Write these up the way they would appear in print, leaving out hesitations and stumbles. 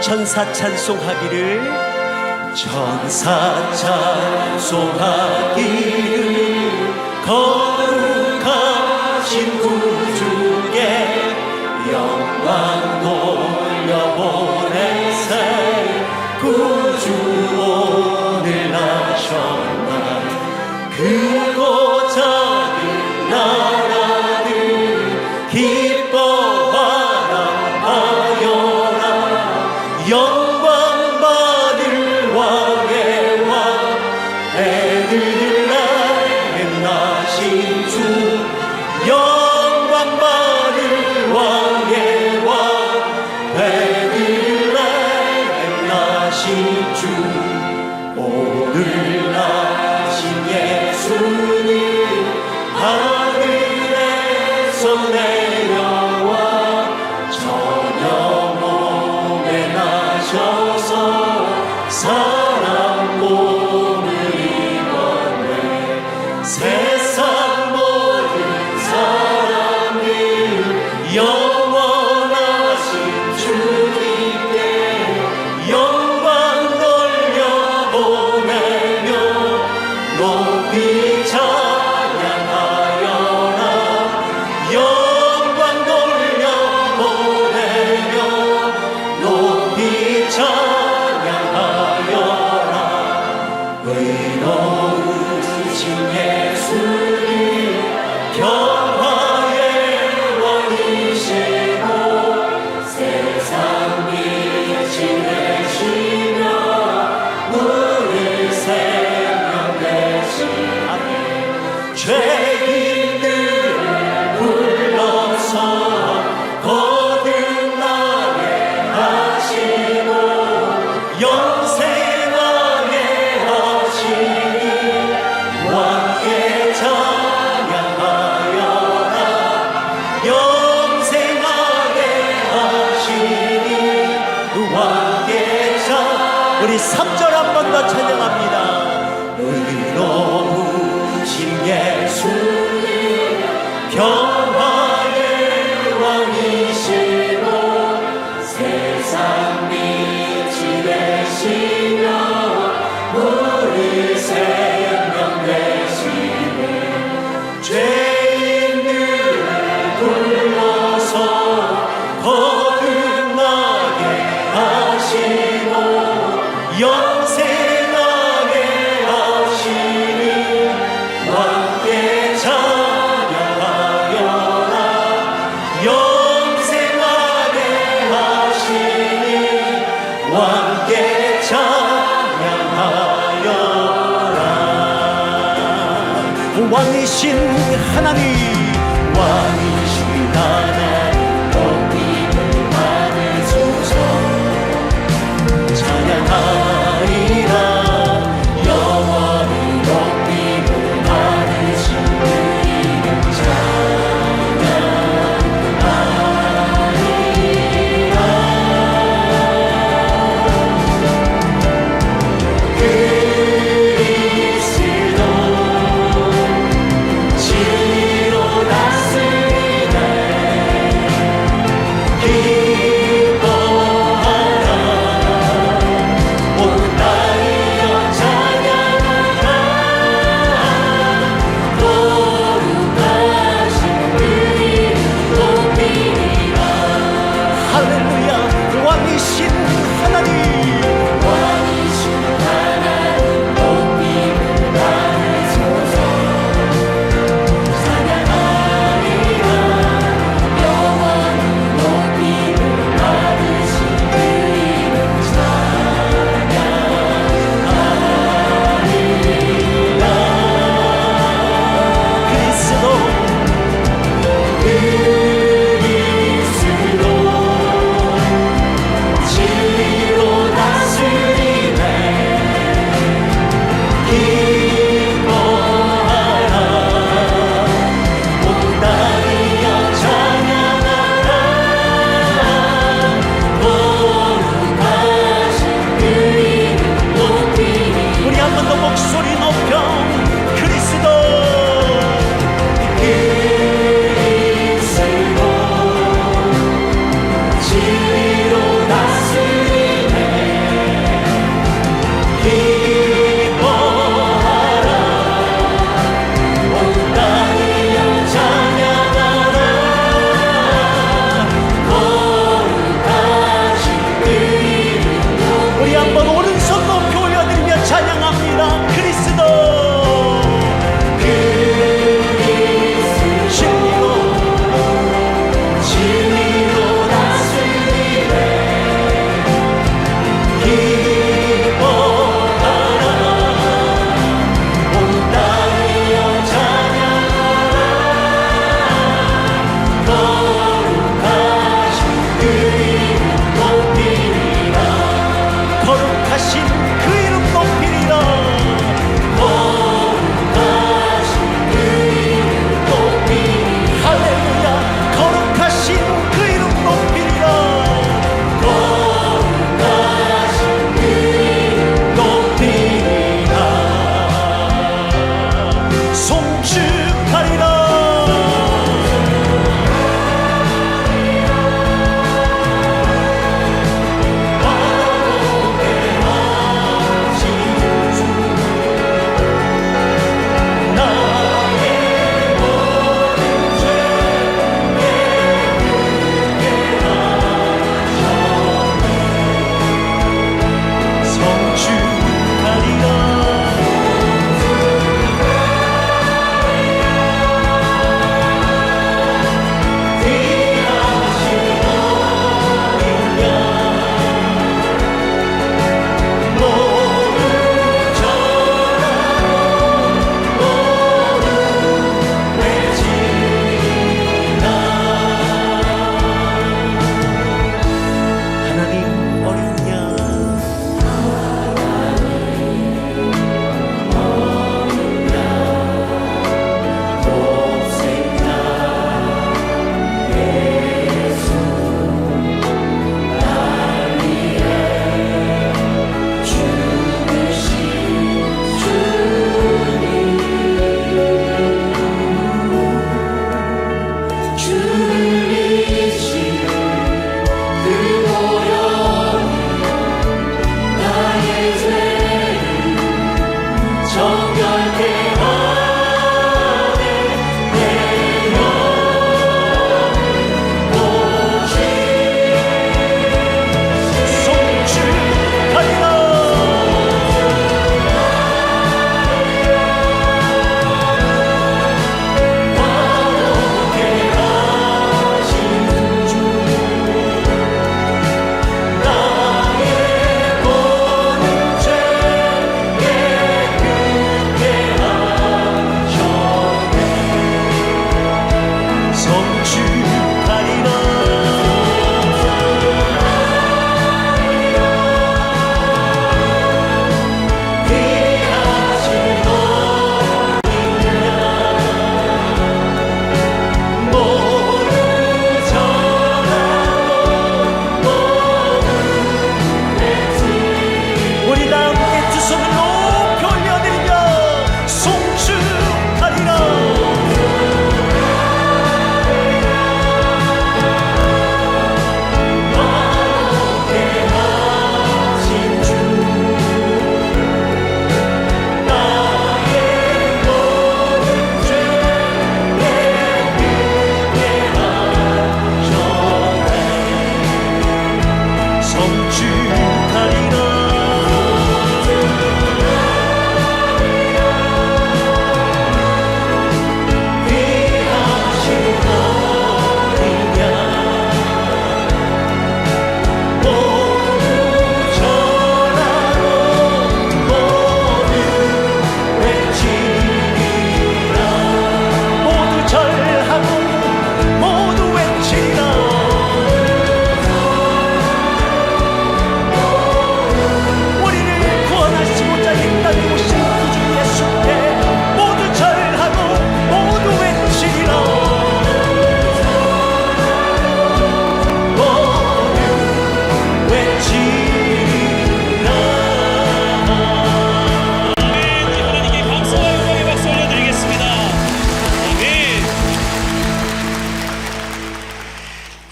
천사 찬송하기를, 천사 찬송하기를, 거룩하신 구주께 영광 돌려보내세. 구주 오늘 나셨나. 크고 작은 나라들 기뻐하라 하여라. 영광 받을 왕의 왕, 베들레헴 나신 주. 영광 받을 왕의 왕, 베들레헴 나신 주. 오늘 나신 예수님 하늘에서 내려와 저녁 몸에 나셔서 사람 몸을 입었네. 세상 모든 사람들 영원하신 주님께 영광 돌려보내며 높이 찬양하여라. 영광 돌려보내며 높이 찬양하여라. 의로우신 예수님 평화의 왕이시고 세상 빛이 되시며 우리 생명 되시네. 죄인들을 불러서 거듭나게 하시고 영생하게 하시니 왕께 찬양하여라. 영생하게 하시니 왕께 찬양. 우리 3절 한 번 더 찬양합니다. 의로우신 예수님 평화의 왕이시고 세상 빛이 되시며 우리 생명 되시네. 죄인들을 불러서 거듭나게 하시고 영생하게 하시니 왕께 찬양하여라. 영생하게 하시니 왕께 찬양하여라. 왕이신 하나님, 왕이신 하나님 높임을 받으소서. 찬양하리라. 영원히 높임을 받으신 그 이름 찬양하리라. 그리스도 진리로 다스리네. 기뻐하라. 온 땅이여 찬양하라. 거룩하신 그 이름 높이리라. 할렐루야. 왕이신 하나님, 왕이신 하나님 높임을 받으소서. 찬양하리라. 영원히 높임을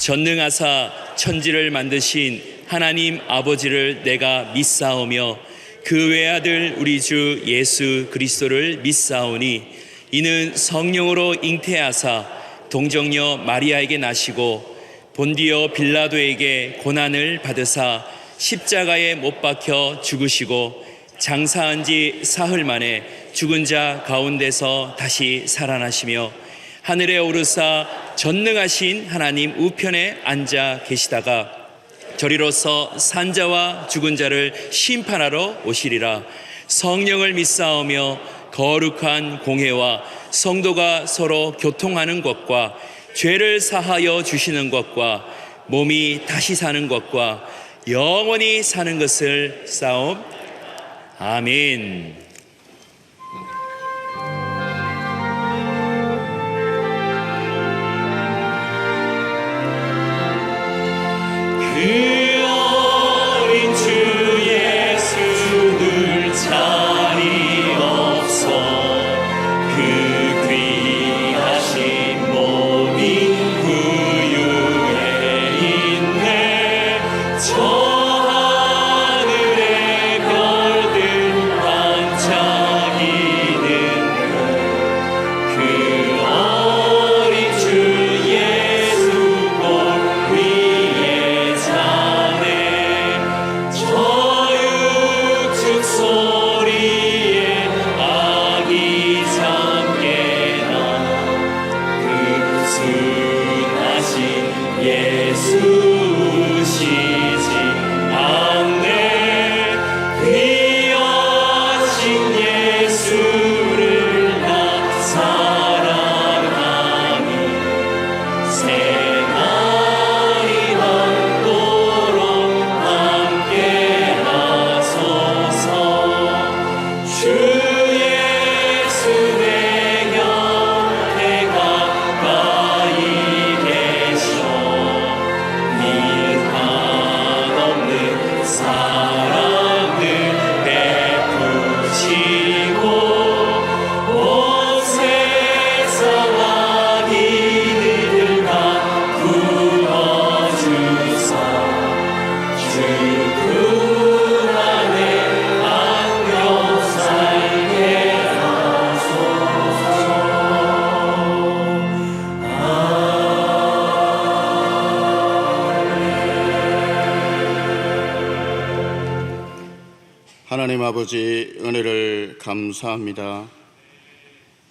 전능하사 천지를 만드신 하나님 아버지를 내가 믿사오며 그 외아들 우리 주 예수 그리스도를 믿사오니 이는 성령으로 잉태하사 동정녀 마리아에게 나시고 본디오 빌라도에게 고난을 받으사 십자가에 못 박혀 죽으시고 장사한 지 사흘 만에 죽은 자 가운데서 다시 살아나시며 하늘에 오르사 전능하신 하나님 우편에 앉아 계시다가 저리로서 산자와 죽은 자를 심판하러 오시리라. 성령을 믿사오며 거룩한 공회와 성도가 서로 교통하는 것과 죄를 사하여 주시는 것과 몸이 다시 사는 것과 영원히 사는 것을 싸움. 아멘. 그 어린 주 예수 늘 자리 없어 그 귀하신 몸이 구유에 있네. 저 하늘의 별들 반짝이는 그 어린 주 예수 볼 위에 자네. 저 육축 소리에 아기 잠깨나 그 순하신 예수시지 않네. 귀하신 예수를 나 사랑하니 새날이 넘도록 함께 하소서. 주 예수 내 곁에 가까이 계셔 이 한없는 사랑을 베푸시고 온 세상 악인들 다 구원주사 주 그 안에 안겨 살게 하소서. 하나님 아버지 은혜를 감사합니다.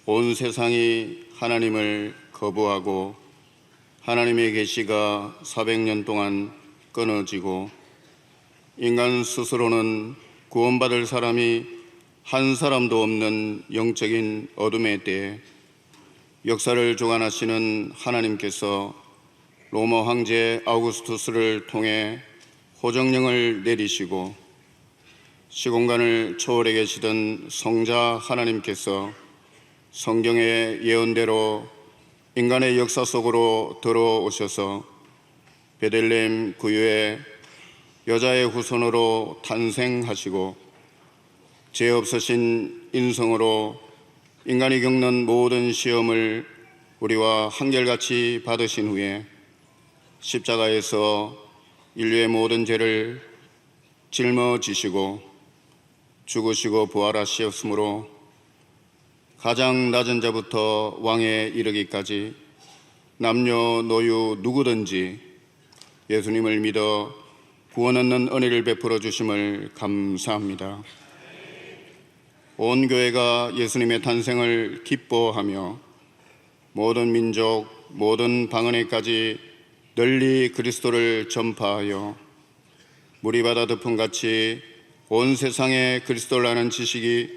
온 세상이 하나님을 거부하고 하나님의 계시가 400년 동안 끊어지고 인간 스스로는 구원받을 사람이 한 사람도 없는 영적인 어둠의 때에 역사를 주관하시는 하나님께서 로마 황제 아우구스투스를 통해 호정령을 내리시고 시공간을 초월해 계시던 성자 하나님께서 성경의 예언대로 인간의 역사 속으로 들어오셔서 베들레헴 구유에 여자의 후손으로 탄생하시고 죄 없으신 인성으로 인간이 겪는 모든 시험을 우리와 한결같이 받으신 후에 십자가에서 인류의 모든 죄를 짊어지시고 죽으시고 부활하시었으므로 가장 낮은 자부터 왕에 이르기까지 남녀노유 누구든지 예수님을 믿어 구원 얻는 은혜를 베풀어 주심을 감사합니다. 온 교회가 예수님의 탄생을 기뻐하며 모든 민족, 모든 방언에까지 널리 그리스도를 전파하여 물이 바다 덮음같이 온 세상에 그리스도를 아는 지식이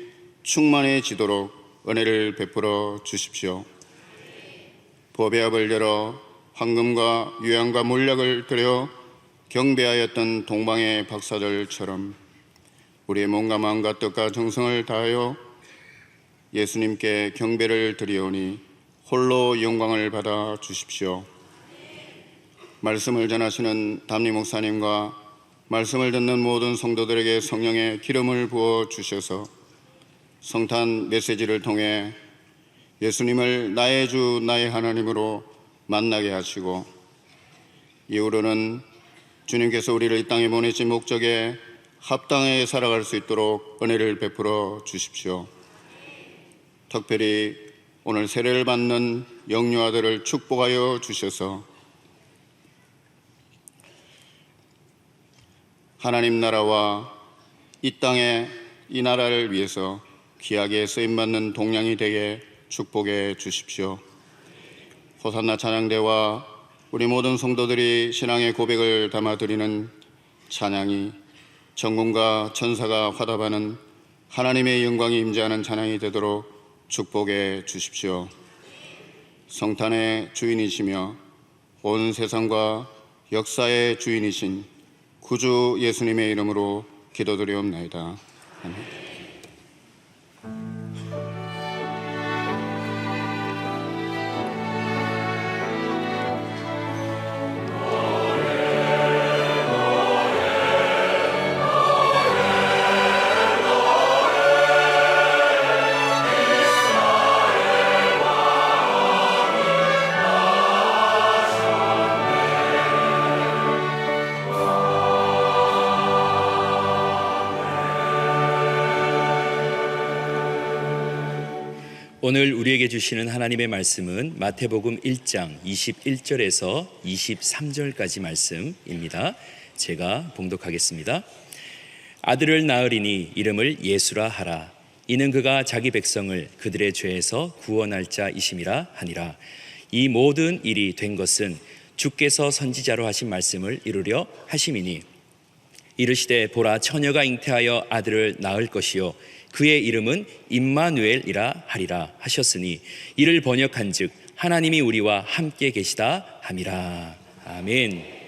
충만해지도록 은혜를 베풀어 주십시오. 법의 앞을 열어 황금과 유향과 몰약을 드려 경배하였던 동방의 박사들처럼 우리의 몸과 마음과 뜻과 정성을 다하여 예수님께 경배를 드리오니 홀로 영광을 받아 주십시오. 말씀을 전하시는 담임 목사님과 말씀을 듣는 모든 성도들에게 성령의 기름을 부어 주셔서 성탄 메시지를 통해 예수님을 나의 주 나의 하나님으로 만나게 하시고 이후로는 주님께서 우리를 이 땅에 보내신 목적에 합당하게 살아갈 수 있도록 은혜를 베풀어 주십시오. 특별히 오늘 세례를 받는 영유 아들을 축복하여 주셔서 하나님 나라와 이 땅에 이 나라를 위해서 귀하게 쓰임받는 동량이 되게 축복해 주십시오. 호산나 찬양대와 우리 모든 성도들이 신앙의 고백을 담아드리는 찬양이 천군과 천사가 화답하는 하나님의 영광이 임재하는 찬양이 되도록 축복해 주십시오. 성탄의 주인이시며 온 세상과 역사의 주인이신 구주 예수님의 이름으로 기도드리옵나이다. 아멘. 오늘 우리에게 주시는 하나님의 말씀은 마태복음 1장 21절에서 23절까지 말씀입니다. 제가 봉독하겠습니다. 아들을 낳으리니 이름을 예수라 하라. 이는 그가 자기 백성을 그들의 죄에서 구원할 자이심이라 하니라. 이 모든 일이 된 것은 주께서 선지자로 하신 말씀을 이루려 하심이니 이르시되 보라 처녀가 잉태하여 아들을 낳을 것이요 그의 이름은 임마누엘이라 하리라 하셨으니 이를 번역한즉 하나님이 우리와 함께 계시다 함이라. 아멘.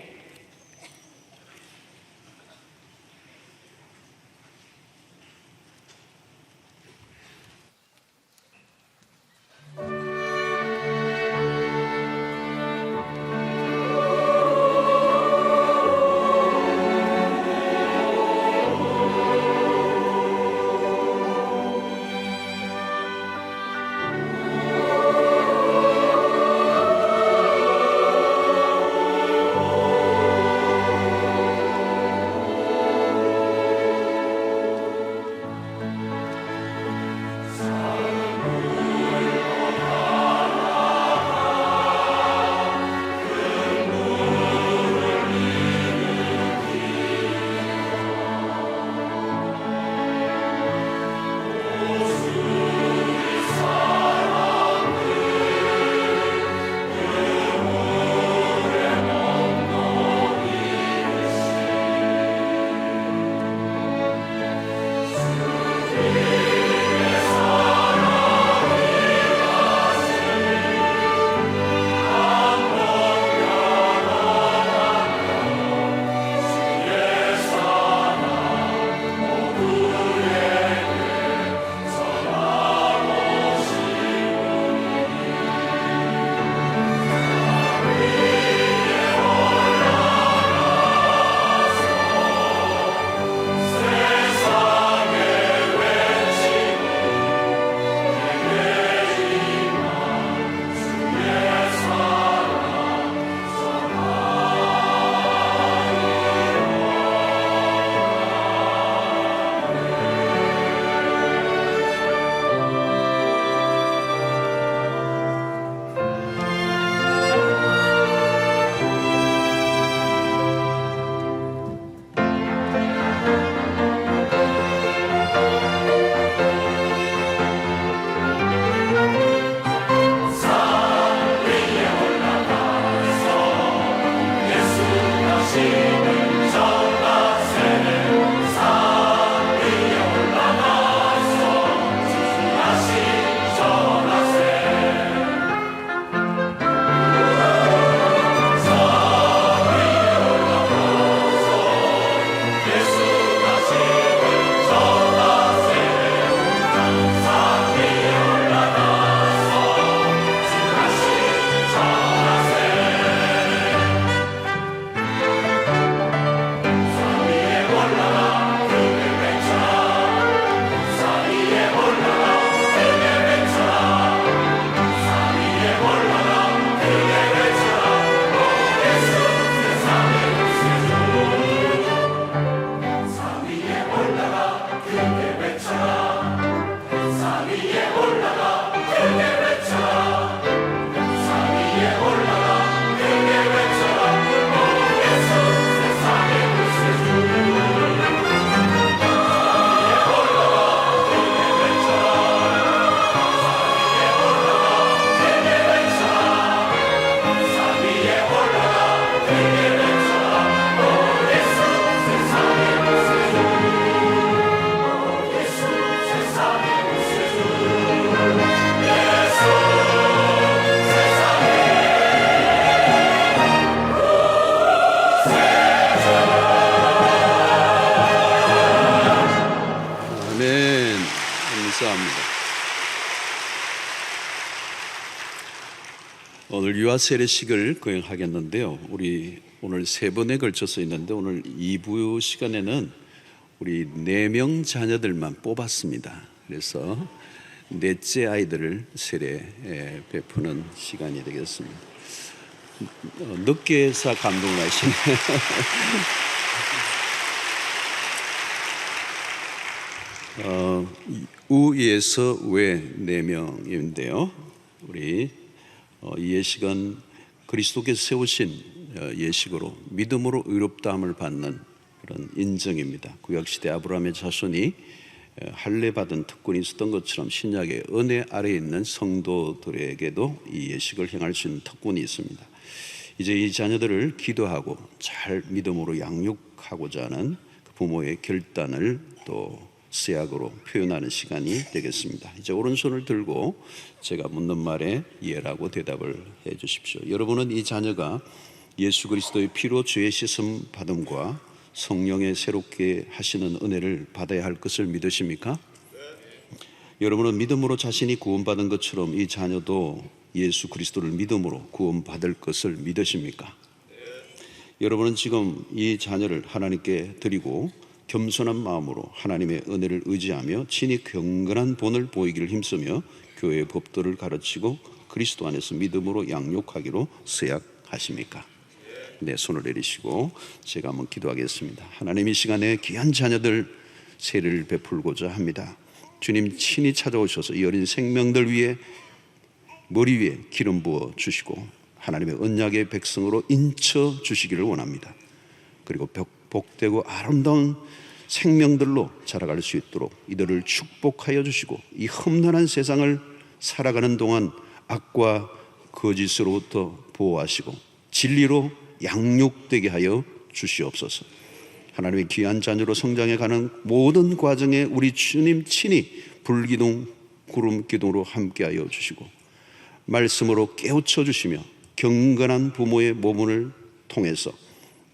오늘 유아 세례식을 거행하겠는데요. 우리 오늘 세 번에 걸쳐서 있는데 오늘 2부 시간에는 우리 4명 자녀들만 뽑았습니다. 그래서 넷째 아이들을 세례 베푸는 시간이 되겠습니다. 늦게 해서 감동을 하시네요. 우에서 외 4명인데요. 우리 이 예식은 그리스도께서 세우신 예식으로 믿음으로 의롭다함을 받는 그런 인정입니다. 구약시대 아브라함의 자손이 할례 받은 특권이 있었던 것처럼 신약의 은혜 아래에 있는 성도들에게도 이 예식을 행할 수 있는 특권이 있습니다. 이제 이 자녀들을 기도하고 잘 믿음으로 양육하고자 하는 부모의 결단을 또 쓰약으로 표현하는 시간이 되겠습니다. 이제 오른손을 들고 제가 묻는 말에 예라고 대답을 해 주십시오. 여러분은 이 자녀가 예수 그리스도의 피로 죄의 씻음 받음과 성령의 새롭게 하시는 은혜를 받아야 할 것을 믿으십니까? 여러분은 믿음으로 자신이 구원받은 것처럼 이 자녀도 예수 그리스도를 믿음으로 구원받을 것을 믿으십니까? 여러분은 지금 이 자녀를 하나님께 드리고 겸손한 마음으로 하나님의 은혜를 의지하며 친히 경건한 본을 보이기를 힘쓰며 교회의 법도를 가르치고 그리스도 안에서 믿음으로 양육하기로 서약하십니까? 네, 손을 내리시고 제가 한번 기도하겠습니다. 하나님, 이 시간에 귀한 자녀들 세례를 베풀고자 합니다. 주님 친히 찾아오셔서 이 어린 생명들 위에 머리 위에 기름 부어 주시고 하나님의 언약의 백성으로 인쳐 주시기를 원합니다. 그리고 복되고 아름다운 생명들로 자라갈 수 있도록 이들을 축복하여 주시고 이 험난한 세상을 살아가는 동안 악과 거짓으로부터 보호하시고 진리로 양육되게 하여 주시옵소서. 하나님의 귀한 자녀로 성장해가는 모든 과정에 우리 주님 친히 불기둥 구름기둥으로 함께하여 주시고 말씀으로 깨우쳐 주시며 경건한 부모의 모문을 통해서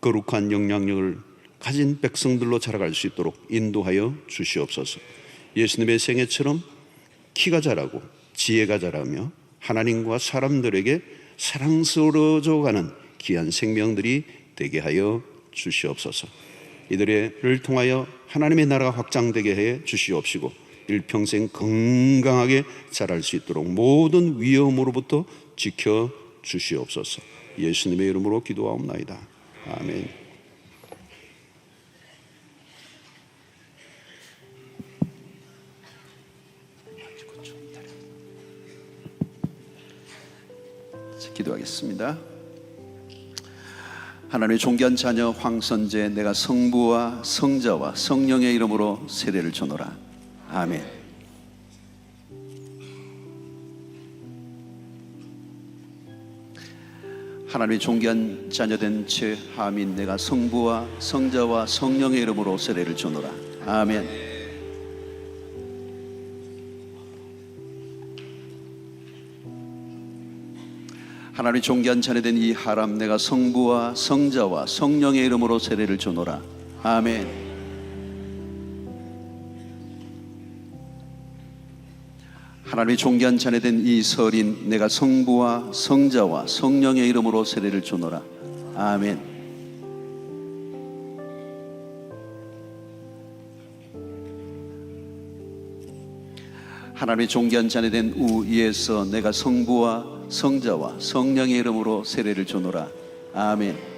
거룩한 영향력을 가진 백성들로 자라갈 수 있도록 인도하여 주시옵소서. 예수님의 생애처럼 키가 자라고 지혜가 자라며 하나님과 사람들에게 사랑스러워져가는 귀한 생명들이 되게 하여 주시옵소서. 이들을 통하여 하나님의 나라가 확장되게 해 주시옵시고 일평생 건강하게 자랄 수 있도록 모든 위험으로부터 지켜 주시옵소서. 예수님의 이름으로 기도하옵나이다. 아멘. 기도하겠습니다. 하나님의 존귀한 자녀 황선재, 내가 성부와 성자와 성령의 이름으로 세례를 주노라. 아멘. 하나님의 존귀한 자녀된 최하민, 내가 성부와 성자와 성령의 이름으로 세례를 주노라. 아멘. 하나님의 존귀한 자녀된 이하람, 내가 성부와 성자와 성령의 이름으로 세례를 주노라. 아멘. 하나님의 존귀한 자녀된 이설인, 내가 성부와 성자와 성령의 이름으로 세례를 주노라. 아멘. 하나님의 존귀한 자녀된 우예서, 내가 성부와 성자와 성령의 이름으로 세례를 주노라. 아멘.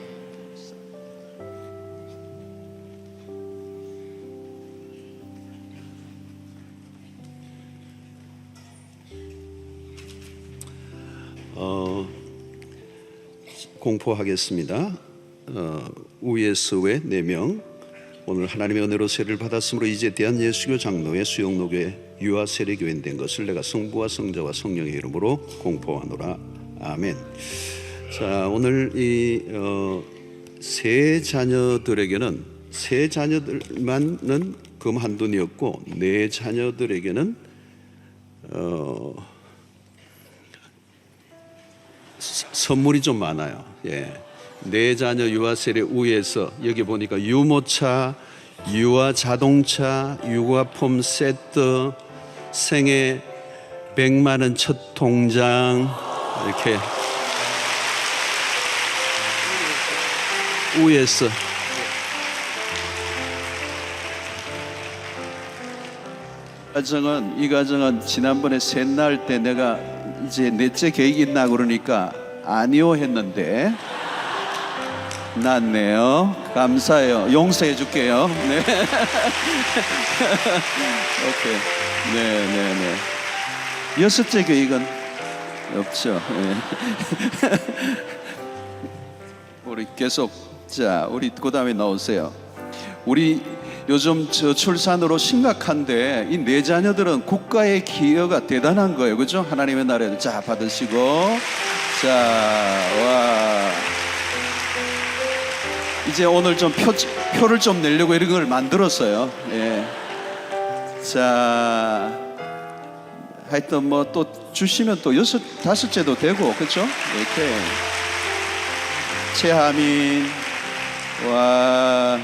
공포하겠습니다. 우예서의 4명, 오늘 하나님의 은혜로 세례를 받았으므로 이제 대한예수교 장로회 수영로교회 유아 세례교인 된 것을 내가 성부와 성자와 성령의 이름으로 공포하노라. 아멘. 자, 오늘 이 세 자녀들에게는, 세 자녀들만은 금 한 돈이었고 4 자녀들에게는 선물이 좀 많아요. 예. 4 자녀 유아 세례 우에서 여기 보니까 유모차, 유아 자동차, 유아폼 세트, 생애 100만 원 첫 통장, 이렇게 위에서. 이 가정은 지난번에 셋날 때 내가 이제 넷째 계획이 있나 그러니까 아니요 했는데 났네요. 감사해요. 용서해 줄게요. 네. 오케이. 네. 여섯째 계획은 없죠. 네. 우리 계속, 자, 우리 그 다음에 나오세요. 우리 요즘 저출산으로 심각한데 이 네 자녀들은 국가의 기여가 대단한 거예요. 그죠? 하나님의 나라를 자 받으시고, 자, 와. 이제 오늘 좀 표를 좀 내려고 이런 걸 만들었어요. 예. 자, 하여튼 뭐 또 주시면 또 다섯째도 되고, 그렇죠? 이렇게. 최하민, 와,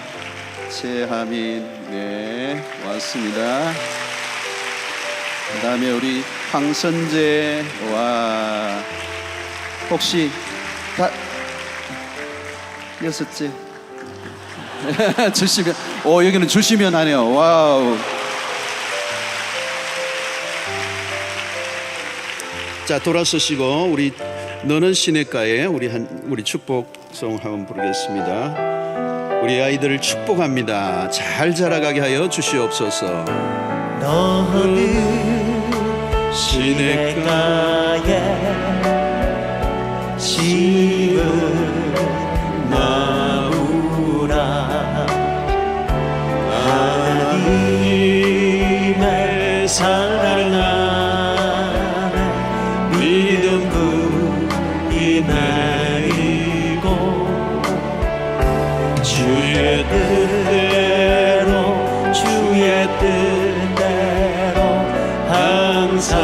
최하민, 네, 왔습니다. 그 다음에 우리 황선재, 와, 혹시 다 여섯째 주시면, 여기는 주시면 하네요. 와우. 자, 돌아서시고 우리 너는 시냇가에 우리 축복송 한번 부르겠습니다. 우리 아이들을 축복합니다. 잘 자라가게 하여 주시옵소서. 너는 시냇가에 심은 나무라 하나님의 사랑 안에 믿음 불이 내리고 주의 뜻대로 주의 뜻대로 항상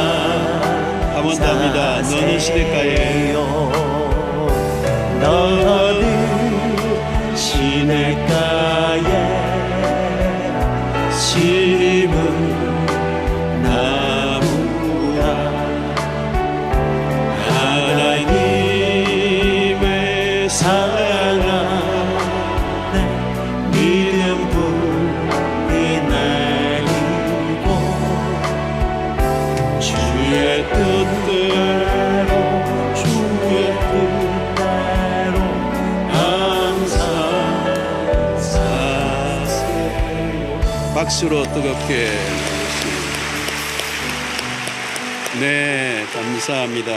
한번 더 합니다. 너는 시냇가에, 너는 시냇가에 심은 나무라 하나님의 사랑 안에 믿음 불이 내리고 주의 뜻대로 주의 뜻대로 항상 사세요. 박수로 뜨겁게. 네, 감사합니다.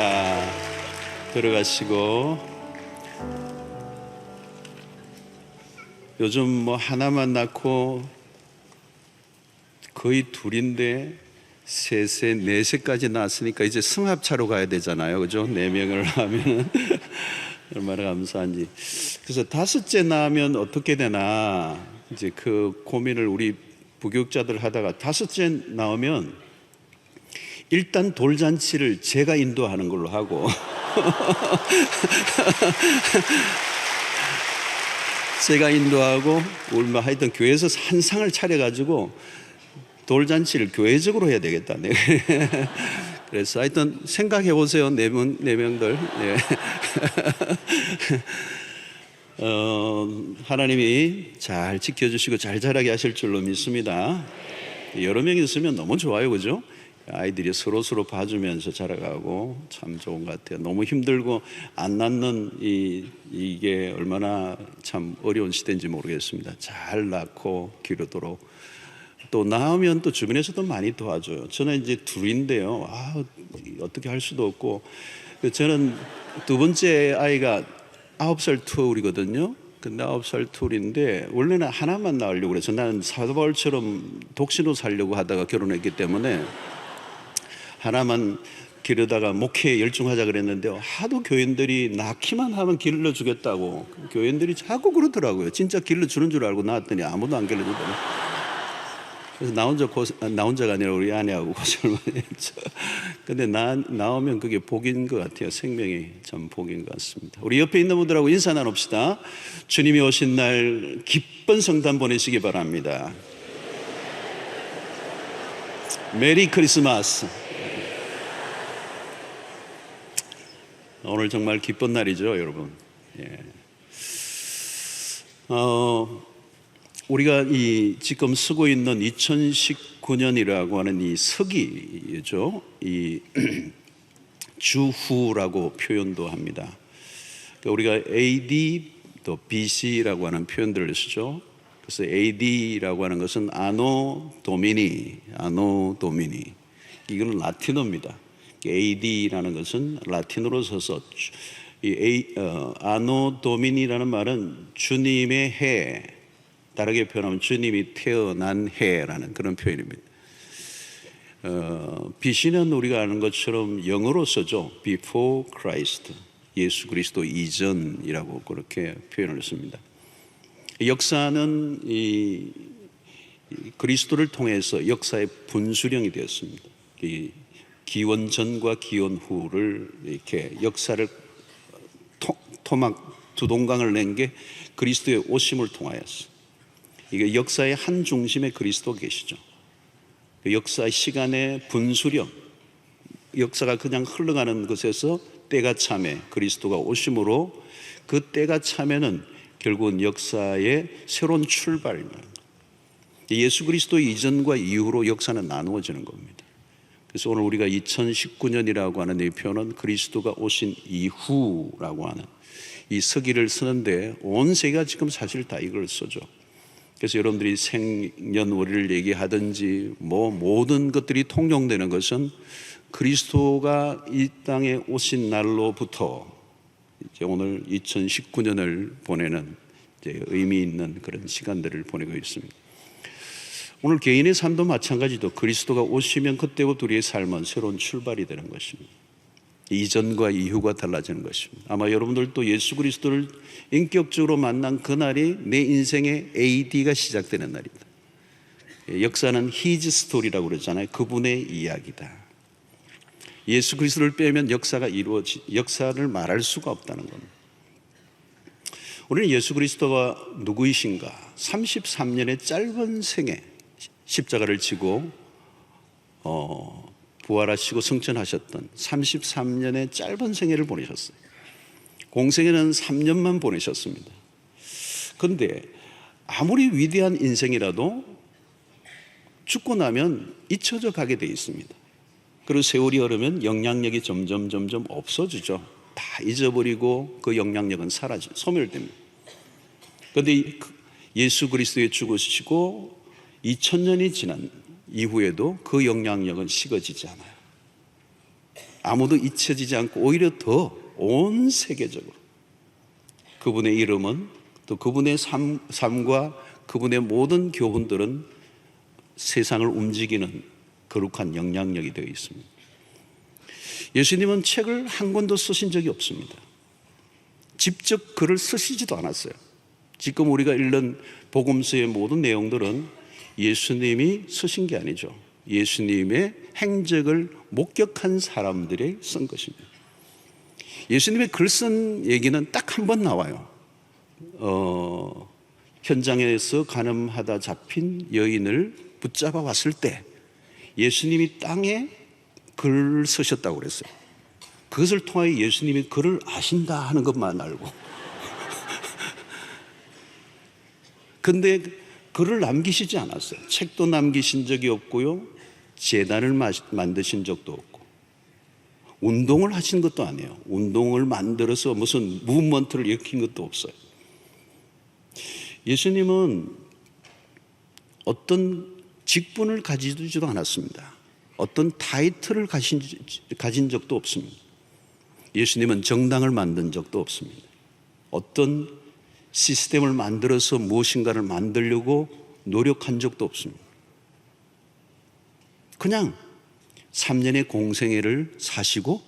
들어가시고. 요즘 뭐 하나만 낳고 거의 둘인데 셋에 넷에까지 낳았으니까 이제 승합차로 가야 되잖아요. 그죠? 4명을 하면 얼마나 감사한지. 그래서 다섯째 낳으면 어떻게 되나 이제 그 고민을 우리 부교육자들 하다가 다섯째 낳으면 일단 돌잔치를 제가 인도하는 걸로 하고 제가 인도하고 얼마 하여튼 교회에서 한 상을 차려가지고 돌잔치를 교회적으로 해야 되겠다. 네. 그래서 하여튼 생각해 보세요. 네 명들. 네. 하나님이 잘 지켜주시고 잘 자라게 하실 줄로 믿습니다. 여러 명 있으면 너무 좋아요. 그죠? 아이들이 서로 봐주면서 자라가고 참 좋은 것 같아요. 너무 힘들고 안 낳는 이게 얼마나 참 어려운 시대인지 모르겠습니다. 잘 낳고 기르도록, 또 낳으면 또 주변에서도 많이 도와줘요. 저는 이제 둘인데요. 어떻게 할 수도 없고, 저는 두 번째 아이가 9살 터울이거든요. 근데 9살 터울인데 원래는 하나만 낳으려고 그래서 나는 사도바울처럼 독신으로 살려고 하다가 결혼했기 때문에 하나만 기르다가 목회에 열중하자 그랬는데 하도 교인들이 낳기만 하면 길러주겠다고 교인들이 자꾸 그러더라고요. 진짜 길러주는 줄 알고 낳았더니 아무도 안 길러주더라고요. 그래서 나 혼자가 아니라 우리 아내하고 고생을 많이 했죠. 근데 나오면 그게 복인 것 같아요. 생명이 참 복인 것 같습니다. 우리 옆에 있는 분들하고 인사 나눕시다. 주님이 오신 날 기쁜 성탄 보내시기 바랍니다. 메리 크리스마스. 오늘 정말 기쁜 날이죠, 여러분. 예. 우리가 이 지금 쓰고 있는 2019년이라고 하는 이 서기죠. 이 주후라고 표현도 합니다. 그러니까 우리가 AD 또 BC라고 하는 표현들을 쓰죠. 그래서 AD라고 하는 것은 아노 도미니, 이거는 라틴어입니다. AD라는 것은 라틴어로 써서 아노 도미니라는 말은 주님의 해, 다르게 표현하면 주님이 태어난 해라는 그런 표현입니다. BC는 우리가 아는 것처럼 영어로 써죠. Before Christ, 예수 그리스도 이전이라고 그렇게 표현을 했습니다. 역사는 이 그리스도를 통해서 역사의 분수령이 되었습니다. 이 기원 전과 기원 후를 이렇게 역사를 토막 두 동강을 낸 게 그리스도의 오심을 통하였어. 이게 역사의 한 중심에 그리스도가 계시죠. 역사의 시간의 분수령, 역사가 그냥 흘러가는 것에서 때가 참에 그리스도가 오심으로 그 때가 참에는 결국은 역사의 새로운 출발입니다. 예수 그리스도 이전과 이후로 역사는 나누어지는 겁니다. 그래서 오늘 우리가 2019년이라고 하는 이 표현은 그리스도가 오신 이후라고 하는 이 서기를 쓰는데 온 세계가 지금 사실 다 이걸 써죠. 그래서 여러분들이 생년월일을 얘기하든지 모든 것들이 통용되는 것은 그리스도가 이 땅에 오신 날로부터 이제 오늘 2019년을 보내는 이제 의미 있는 그런 시간들을 보내고 있습니다. 오늘 개인의 삶도 마찬가지도 그리스도가 오시면 그때부터 우리의 삶은 새로운 출발이 되는 것입니다. 이전과 이후가 달라지는 것입니다. 아마 여러분들도 예수 그리스도를 인격적으로 만난 그날이 내 인생의 AD가 시작되는 날입니다. 역사는 His story라고 그러잖아요. 그분의 이야기다. 예수 그리스도를 빼면 역사를 말할 수가 없다는 겁니다. 우리는 예수 그리스도가 누구이신가? 33년의 짧은 생에 십자가를 지고 부활하시고 승천하셨던 33년의 짧은 생애를 보내셨어요. 공생에는 3년만 보내셨습니다. 그런데 아무리 위대한 인생이라도 죽고 나면 잊혀져 가게 돼 있습니다. 그리고 세월이 흐르면 영향력이 점점 없어지죠. 다 잊어버리고 그 영향력은 소멸됩니다. 그런데 예수 그리스도의 죽으시고 2000년이 지난 이후에도 그 영향력은 식어지지 않아요. 아무도 잊혀지지 않고 오히려 더 온 세계적으로 그분의 이름은 또 그분의 삶과 그분의 모든 교훈들은 세상을 움직이는 거룩한 영향력이 되어 있습니다. 예수님은 책을 한 권도 쓰신 적이 없습니다. 직접 글을 쓰시지도 않았어요. 지금 우리가 읽는 복음서의 모든 내용들은 예수님이 쓰신 게 아니죠. 예수님의 행적을 목격한 사람들이 쓴 것입니다. 예수님의 글 쓴 얘기는 딱 한 번 나와요. 현장에서 간음하다 잡힌 여인을 붙잡아 왔을 때 예수님이 땅에 글을 쓰셨다고 그랬어요. 그것을 통하여 예수님이 글을 아신다 하는 것만 알고 근데 글을 남기시지 않았어요. 책도 남기신 적이 없고요. 제단을 만드신 적도 없고 운동을 하신 것도 아니에요. 운동을 만들어서 무슨 무브먼트를 일으킨 것도 없어요. 예수님은 어떤 직분을 가지지도 않았습니다. 어떤 타이틀을 가진 적도 없습니다. 예수님은 정당을 만든 적도 없습니다. 어떤 시스템을 만들어서 무엇인가를 만들려고 노력한 적도 없습니다. 그냥 3년의 공생애를 사시고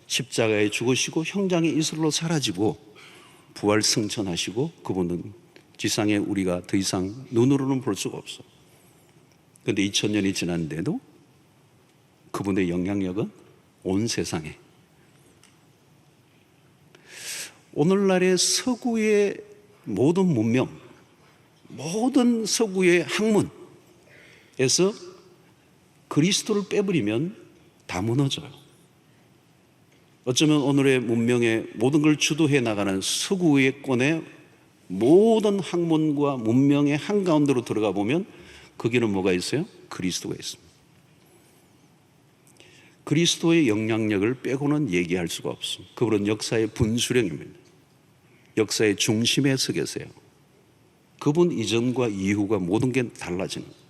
십자가에 죽으시고 형장의 이슬로 사라지고 부활 승천하시고 그분은 지상에 우리가 더 이상 눈으로는 볼 수가 없어. 그런데 2000년이 지났는데도 그분의 영향력은 온 세상에. 오늘날의 서구의 모든 문명, 모든 서구의 학문에서 그리스도를 빼버리면 다 무너져요. 어쩌면 오늘의 문명의 모든 걸 주도해 나가는 서구의권의 모든 학문과 문명의 한가운데로 들어가 보면 거기는 뭐가 있어요? 그리스도가 있습니다. 그리스도의 영향력을 빼고는 얘기할 수가 없습니다. 그분은 역사의 분수령입니다. 역사의 중심에 서 계세요. 그분 이전과 이후가 모든 게 달라지는 거예요.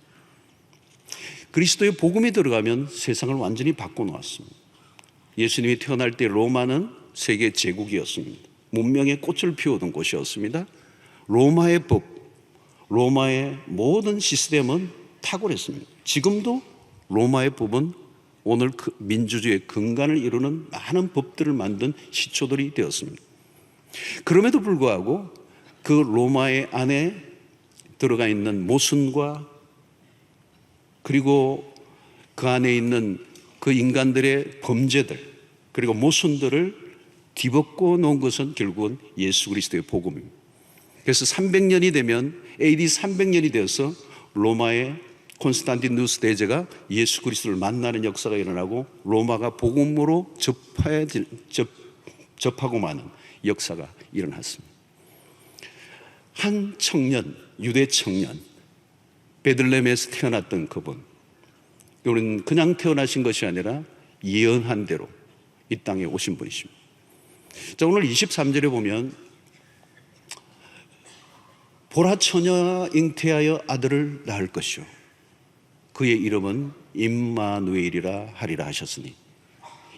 그리스도의 복음이 들어가면 세상을 완전히 바꿔놓았습니다. 예수님이 태어날 때 로마는 세계 제국이었습니다. 문명의 꽃을 피우던 곳이었습니다. 로마의 법, 로마의 모든 시스템은 탁월했습니다. 지금도 로마의 법은 오늘 그 민주주의의 근간을 이루는 많은 법들을 만든 시초들이 되었습니다. 그럼에도 불구하고 그 로마의 안에 들어가 있는 모순과 그리고 그 안에 있는 그 인간들의 범죄들 그리고 모순들을 뒤덮고 놓은 것은 결국은 예수 그리스도의 복음입니다. 그래서 300년이 되면 AD 300년이 되어서 로마의 콘스탄티누스 대제가 예수 그리스도를 만나는 역사가 일어나고 로마가 복음으로 접하고 마는 역사가 일어났습니다. 한 청년, 유대 청년, 베들레헴에서 태어났던 그분, 우리는 그냥 태어나신 것이 아니라 예언한 대로 이 땅에 오신 분이십니다. 자, 오늘 23절에 보면 보라 처녀가 잉태하여 아들을 낳을 것이요 그의 이름은 임마누엘이라 하리라 하셨으니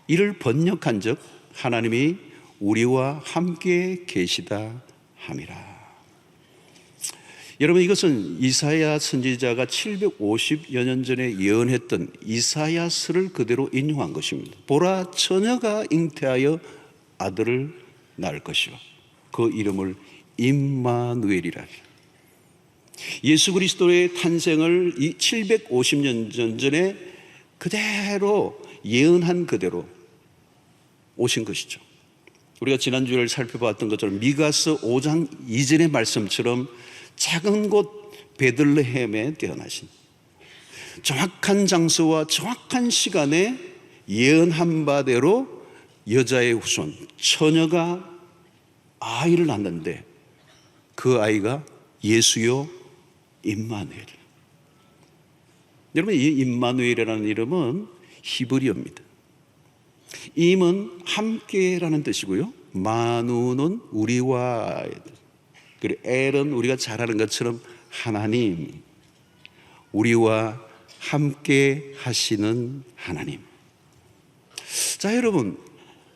이를 번역한 즉 하나님이 우리와 함께 계시다 함이라. 여러분, 이것은 이사야 선지자가 750여 년 전에 예언했던 이사야서를 그대로 인용한 것입니다. 보라 처녀가 잉태하여 아들을 낳을 것이요 그 이름을 임마누엘이라. 예수 그리스도의 탄생을 750년 전에 그대로 예언한 그대로 오신 것이죠. 우리가 지난주에 살펴봤던 것처럼 미가서 5장 이전의 말씀처럼 작은 곳 베들레헴에 태어나신 정확한 장소와 정확한 시간에 예언한 바대로 여자의 후손 처녀가 아이를 낳는데 그 아이가 예수요 임마누엘. 여러분, 이 임마누엘이라는 이름은 히브리어입니다. 임은 함께라는 뜻이고요, 마누는 우리와, 그리고 엘은 우리가 잘 아는 것처럼 하나님, 우리와 함께 하시는 하나님. 자, 여러분,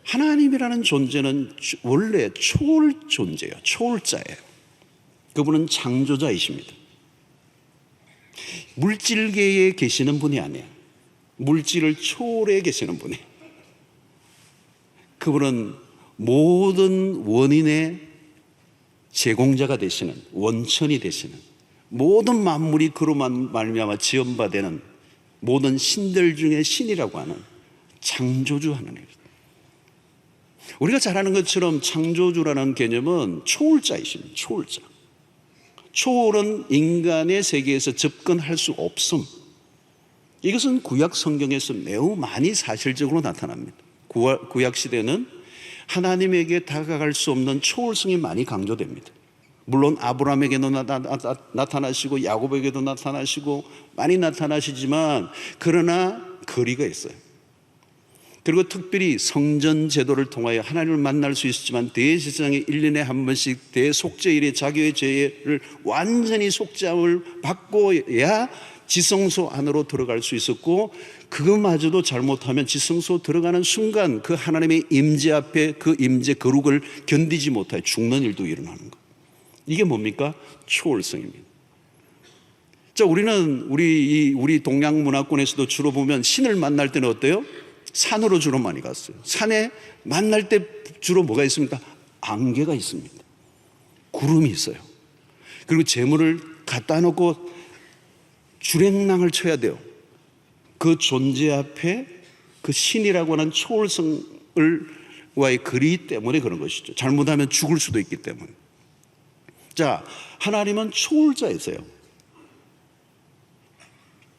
하나님이라는 존재는 원래 초월 존재예요. 초월자예요. 그분은 창조자이십니다. 물질계에 계시는 분이 아니에요. 물질을 초월해 계시는 분이에요. 그분은 모든 원인의 제공자가 되시는, 원천이 되시는, 모든 만물이 그로 말미암아 지음바되는 모든 신들 중에 신이라고 하는 창조주 하나님입니다. 우리가 잘 아는 것처럼 창조주라는 개념은 초월자이십니다. 초월자. 초월은 인간의 세계에서 접근할 수 없음. 이것은 구약 성경에서 매우 많이 사실적으로 나타납니다. 구약 시대는 하나님에게 다가갈 수 없는 초월성이 많이 강조됩니다. 물론 아브라함에게도 나타나시고 야곱에게도 나타나시고 많이 나타나시지만 그러나 거리가 있어요. 그리고 특별히 성전 제도를 통하여 하나님을 만날 수 있었지만 대제사장이 1년에 한 번씩 대속죄일에 자기의 죄를 완전히 속죄함을 받고야 지성소 안으로 들어갈 수 있었고, 그것마저도 잘못하면 지성소 들어가는 순간 그 하나님의 임재 앞에 그 임재 거룩을 견디지 못하여 죽는 일도 일어나는 것. 이게 뭡니까? 초월성입니다. 자, 우리는 우리 동양 문화권에서도 주로 보면 신을 만날 때는 어때요? 산으로 주로 많이 갔어요. 산에 만날 때 주로 뭐가 있습니까? 안개가 있습니다. 구름이 있어요. 그리고 재물을 갖다 놓고 주랭랑을 쳐야 돼요. 그 존재 앞에 그 신이라고 하는 초월성과의 거리 때문에 그런 것이죠. 잘못하면 죽을 수도 있기 때문에. 자, 하나님은 초월자이세요.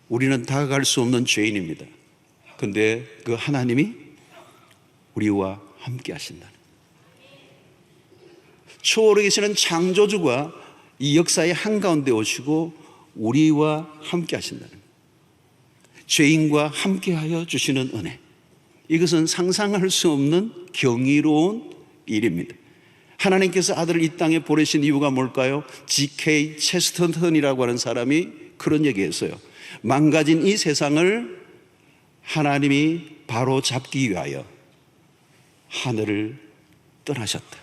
우리는 다가갈 수 없는 죄인입니다. 근데 그 하나님이 우리와 함께 하신다. 초월에 계시는 창조주가 이 역사의 한가운데 오시고 우리와 함께 하신다는 거예요. 죄인과 함께하여 주시는 은혜, 이것은 상상할 수 없는 경이로운 일입니다. 하나님께서 아들을 이 땅에 보내신 이유가 뭘까요? G.K. 체스터턴이라고 하는 사람이 그런 얘기했어요. 망가진 이 세상을 하나님이 바로 잡기 위하여 하늘을 떠나셨다.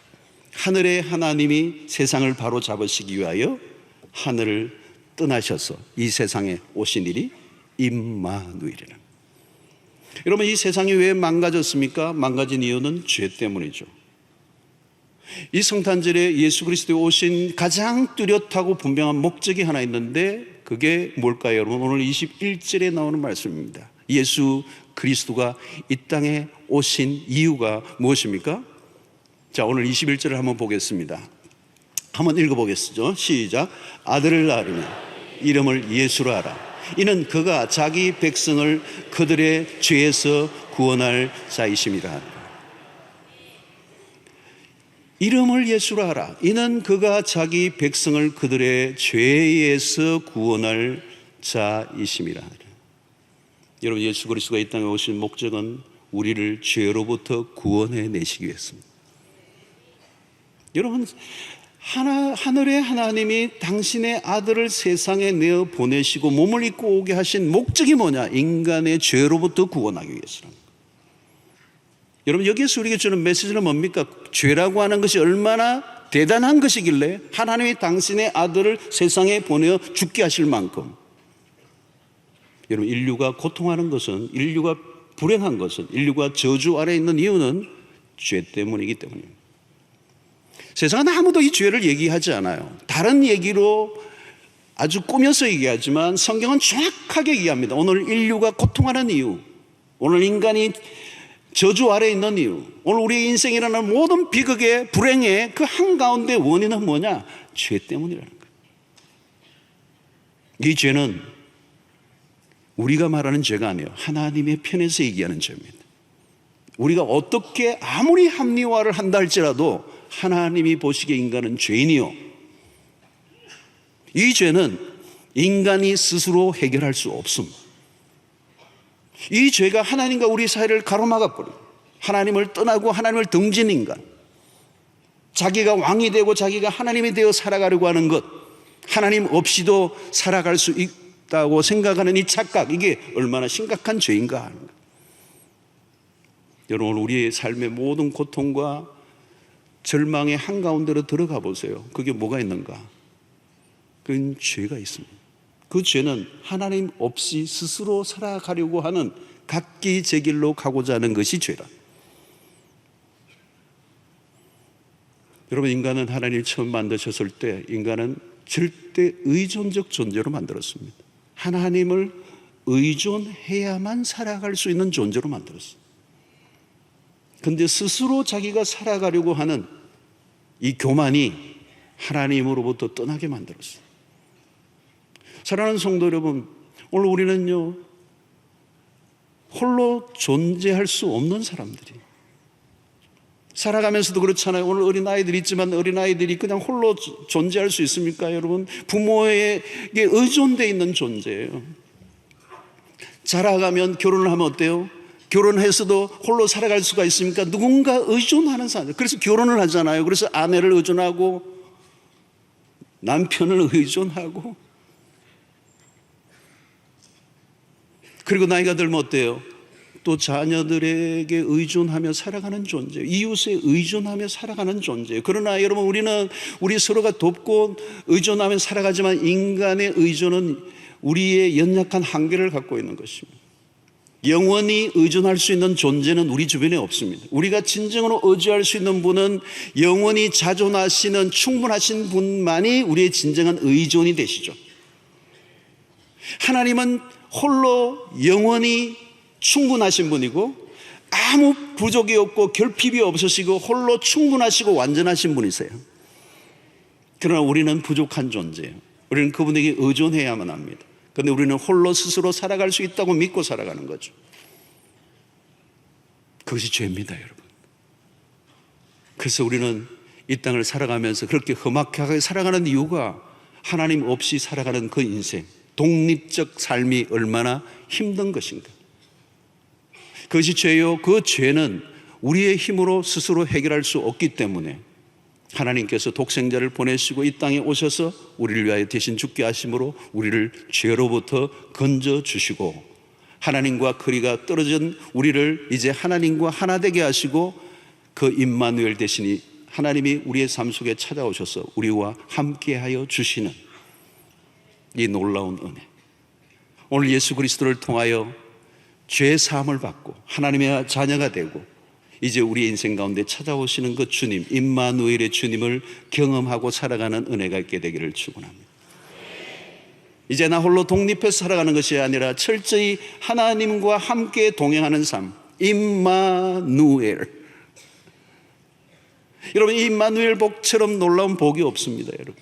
하늘의 하나님이 세상을 바로 잡으시기 위하여 하늘을 떠나셔서 이 세상에 오신 일이 임마누엘이라. 여러분, 이 세상이 왜 망가졌습니까? 망가진 이유는 죄 때문이죠. 이 성탄절에 예수 그리스도에 오신 가장 뚜렷하고 분명한 목적이 하나 있는데 그게 뭘까요? 여러분, 오늘 21절에 나오는 말씀입니다. 예수 그리스도가 이 땅에 오신 이유가 무엇입니까? 자, 오늘 21절을 한번 보겠습니다. 한번 읽어보겠습니다. 시작. 아들을 낳으리니 이름을 예수로 하라. 이는 그가 자기 백성을 그들의 죄에서 구원할 자이심이라. 이름을 예수로 하라. 이는 그가 자기 백성을 그들의 죄에서 구원할 자이심이라. 여러분, 예수 그리스도가 이 땅에 오신 목적은 우리를 죄로부터 구원해 내시기 위해서입니다. 여러분, 하늘의 하나님이 당신의 아들을 세상에 내어 보내시고 몸을 입고 오게 하신 목적이 뭐냐? 인간의 죄로부터 구원하기 위해서랍니다. 여러분, 여기에서 우리에게 주는 메시지는 뭡니까? 죄라고 하는 것이 얼마나 대단한 것이길래 하나님이 당신의 아들을 세상에 보내어 죽게 하실 만큼, 여러분, 인류가 고통하는 것은, 인류가 불행한 것은, 인류가 저주 아래 있는 이유는 죄 때문이기 때문입니다. 세상은 아무도 이 죄를 얘기하지 않아요. 다른 얘기로 아주 꾸며서 얘기하지만 성경은 정확하게 얘기합니다. 오늘 인류가 고통하는 이유, 오늘 인간이 저주 아래 있는 이유, 오늘 우리의 인생이라는 모든 비극의 불행의 그 한가운데 원인은 뭐냐? 죄 때문이라는 거예요. 이 죄는 우리가 말하는 죄가 아니에요. 하나님의 편에서 얘기하는 죄입니다. 우리가 어떻게 아무리 합리화를 한다 할지라도 하나님이 보시기에 인간은 죄인이요, 이 죄는 인간이 스스로 해결할 수 없습니다. 이 죄가 하나님과 우리 사이를 가로막아버려요. 하나님을 떠나고 하나님을 등진 인간, 자기가 왕이 되고 자기가 하나님이 되어 살아가려고 하는 것, 하나님 없이도 살아갈 수 있다고 생각하는 이 착각, 이게 얼마나 심각한 죄인가 하는 거예요. 여러분, 우리의 삶의 모든 고통과 절망의 한가운데로 들어가 보세요. 그게 뭐가 있는가? 그건 죄가 있습니다. 그 죄는 하나님 없이 스스로 살아가려고 하는 각기 제 길로 가고자 하는 것이 죄라. 여러분, 인간은 하나님이 처음 만드셨을 때 인간은 절대 의존적 존재로 만들었습니다. 하나님을 의존해야만 살아갈 수 있는 존재로 만들었어요. 그런데 스스로 자기가 살아가려고 하는 이 교만이 하나님으로부터 떠나게 만들었어요. 사랑하는 성도 여러분, 오늘 우리는요, 홀로 존재할 수 없는 사람들이, 살아가면서도 그렇잖아요. 오늘 어린아이들이 있지만 어린아이들이 그냥 홀로 존재할 수 있습니까? 여러분, 부모에게 의존되어 있는 존재예요. 자라가면 결혼을 하면 어때요? 결혼해서도 홀로 살아갈 수가 있습니까? 누군가 의존하는 사람. 그래서 결혼을 하잖아요. 그래서 아내를 의존하고 남편을 의존하고, 그리고 나이가 들면 어때요? 또 자녀들에게 의존하며 살아가는 존재, 이웃에 의존하며 살아가는 존재. 그러나 여러분, 우리는 우리 서로가 돕고 의존하며 살아가지만 인간의 의존은 우리의 연약한 한계를 갖고 있는 것입니다. 영원히 의존할 수 있는 존재는 우리 주변에 없습니다. 우리가 진정으로 의지할 수 있는 분은 영원히 자존하시는 충분하신 분만이 우리의 진정한 의존이 되시죠. 하나님은 홀로 영원히 충분하신 분이고 아무 부족이 없고 결핍이 없으시고 홀로 충분하시고 완전하신 분이세요. 그러나 우리는 부족한 존재예요. 우리는 그분에게 의존해야만 합니다. 그런데 우리는 홀로 스스로 살아갈 수 있다고 믿고 살아가는 거죠. 그것이 죄입니다, 여러분. 그래서 우리는 이 땅을 살아가면서 그렇게 험악하게 살아가는 이유가 하나님 없이 살아가는 그 인생, 독립적 삶이 얼마나 힘든 것인가. 그것이 죄요. 그 죄는 우리의 힘으로 스스로 해결할 수 없기 때문에 하나님께서 독생자를 보내시고 이 땅에 오셔서 우리를 위하여 대신 죽게 하심으로 우리를 죄로부터 건져주시고 하나님과 거리가 떨어진 우리를 이제 하나님과 하나 되게 하시고 그 임마누엘 대신이 하나님이 우리의 삶 속에 찾아오셔서 우리와 함께하여 주시는 이 놀라운 은혜. 오늘 예수 그리스도를 통하여 죄 사함을 받고 하나님의 자녀가 되고 이제 우리 인생 가운데 찾아오시는 그 주님, 임마누엘의 주님을 경험하고 살아가는 은혜가 있게 되기를 축원합니다. 이제 나 홀로 독립해서 살아가는 것이 아니라 철저히 하나님과 함께 동행하는 삶, 임마누엘. 여러분, 이 임마누엘 복처럼 놀라운 복이 없습니다. 여러분,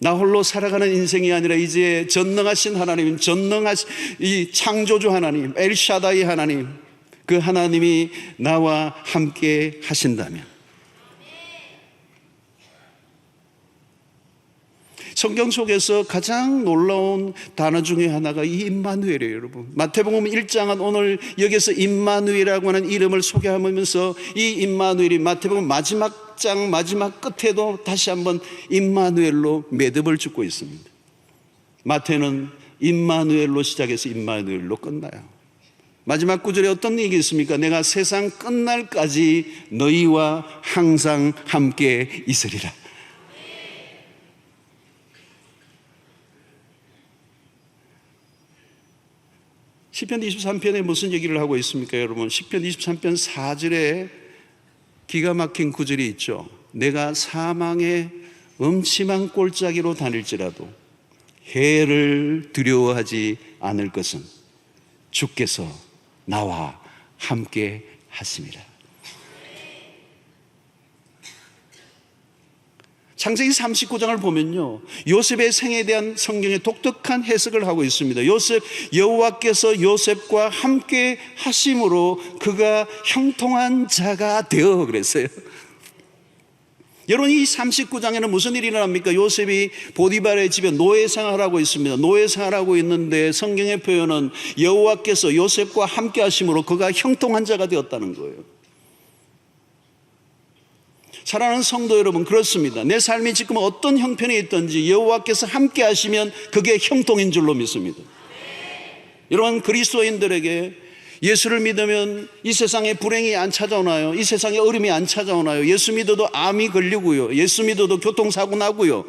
나 홀로 살아가는 인생이 아니라 이제 전능하신 하나님, 전능하신 이 창조주 하나님, 엘샤다이 하나님, 그 하나님이 나와 함께 하신다면, 성경 속에서 가장 놀라운 단어 중에 하나가 이 임마누엘이에요. 여러분, 마태복음 1장은 오늘 여기서 임마누엘이라고 하는 이름을 소개하면서 이 임마누엘이 마태복음 마지막 장 마지막 끝에도 다시 한번 임마누엘로 매듭을 짓고 있습니다. 마태는 임마누엘로 시작해서 임마누엘로 끝나요. 마지막 구절에 어떤 얘기 있습니까? 내가 세상 끝날까지 너희와 항상 함께 있으리라. 시편 23편에 무슨 얘기를 하고 있습니까, 여러분? 시편 23편 4절에 기가 막힌 구절이 있죠. 내가 사망의 음침한 골짜기로 다닐지라도 해를 두려워하지 않을 것은 주께서 나와 함께 하심이라. 창세기 39장을 보면요, 요셉의 생에 대한 성경의 독특한 해석을 하고 있습니다. 여호와께서 요셉과 함께 하심으로 그가 형통한 자가 되어 그랬어요. 여러분, 이 39장에는 무슨 일이 일어납니까? 요셉이 보디발의 집에 노예 생활을 하고 있습니다. 노예 생활을 하고 있는데 성경의 표현은 여호와께서 요셉과 함께 하심으로 그가 형통한 자가 되었다는 거예요. 사랑하는 성도 여러분, 그렇습니다. 내 삶이 지금 어떤 형편에 있든지 여호와께서 함께 하시면 그게 형통인 줄로 믿습니다. 여러분, 그리스도인들에게 예수를 믿으면 이 세상에 불행이 안 찾아오나요? 이 세상에 어려움이 안 찾아오나요? 예수 믿어도 암이 걸리고요, 예수 믿어도 교통사고 나고요,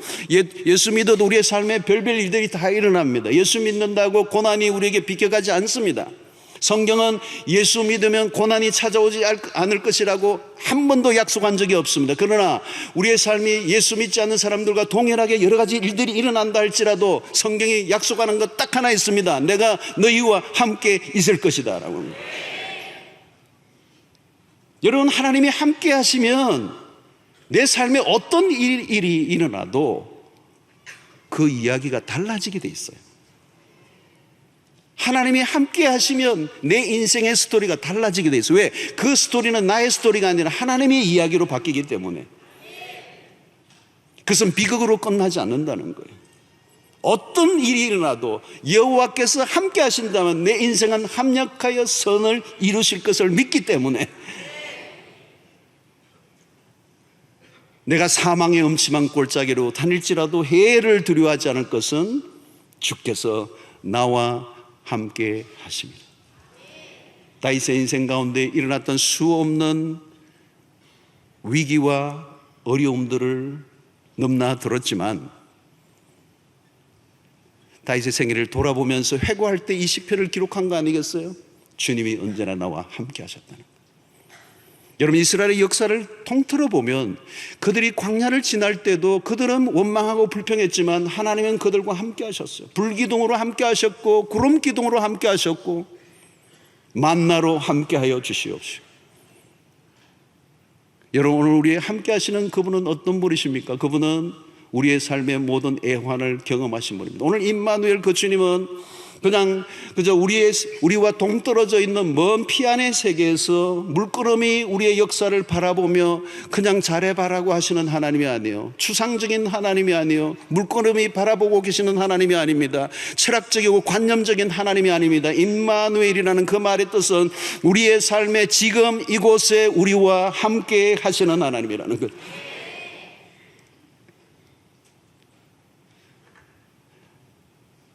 예수 믿어도 우리의 삶에 별별 일들이 다 일어납니다. 예수 믿는다고 고난이 우리에게 비껴가지 않습니다. 성경은 예수 믿으면 고난이 찾아오지 않을 것이라고 한 번도 약속한 적이 없습니다. 그러나 우리의 삶이 예수 믿지 않는 사람들과 동일하게 여러 가지 일들이 일어난다 할지라도 성경이 약속하는 것 딱 하나 있습니다. 내가 너희와 함께 있을 것이다 라고. 여러분, 하나님이 함께 하시면 내 삶에 어떤 일이 일어나도 그 이야기가 달라지게 돼 있어요. 하나님이 함께 하시면 내 인생의 스토리가 달라지게 돼 있어요. 왜? 그 스토리는 나의 스토리가 아니라 하나님의 이야기로 바뀌기 때문에. 그것은 비극으로 끝나지 않는다는 거예요. 어떤 일이 일어나도 여호와께서 함께 하신다면 내 인생은 합력하여 선을 이루실 것을 믿기 때문에 내가 사망의 음침한 골짜기로 다닐지라도 해를 두려워하지 않을 것은 주께서 나와 함께 하십니다. 다윗의 인생 가운데 일어났던 수없는 위기와 어려움들을 넘나 들었지만 다윗의 생애를 돌아보면서 회고할 때 이 시편을 기록한 거 아니겠어요? 주님이 언제나 나와 함께 하셨다는 것. 여러분, 이스라엘의 역사를 통틀어 보면 그들이 광야를 지날 때도 그들은 원망하고 불평했지만 하나님은 그들과 함께 하셨어요. 불기둥으로 함께 하셨고 구름기둥으로 함께 하셨고 만나로 함께 하여 주시옵시고. 여러분, 오늘 우리의 함께 하시는 그분은 어떤 분이십니까? 그분은 우리의 삶의 모든 애환을 경험하신 분입니다. 오늘 임마누엘 그 주님은 그냥 그저 우리와 동떨어져 있는 먼 피안의 세계에서 물끄러미 우리의 역사를 바라보며 그냥 잘해봐라고 하시는 하나님이 아니에요. 추상적인 하나님이 아니에요. 물끄러미 바라보고 계시는 하나님이 아닙니다. 철학적이고 관념적인 하나님이 아닙니다. 임마누엘이라는 그 말의 뜻은 우리의 삶에 지금 이곳에 우리와 함께 하시는 하나님이라는 것.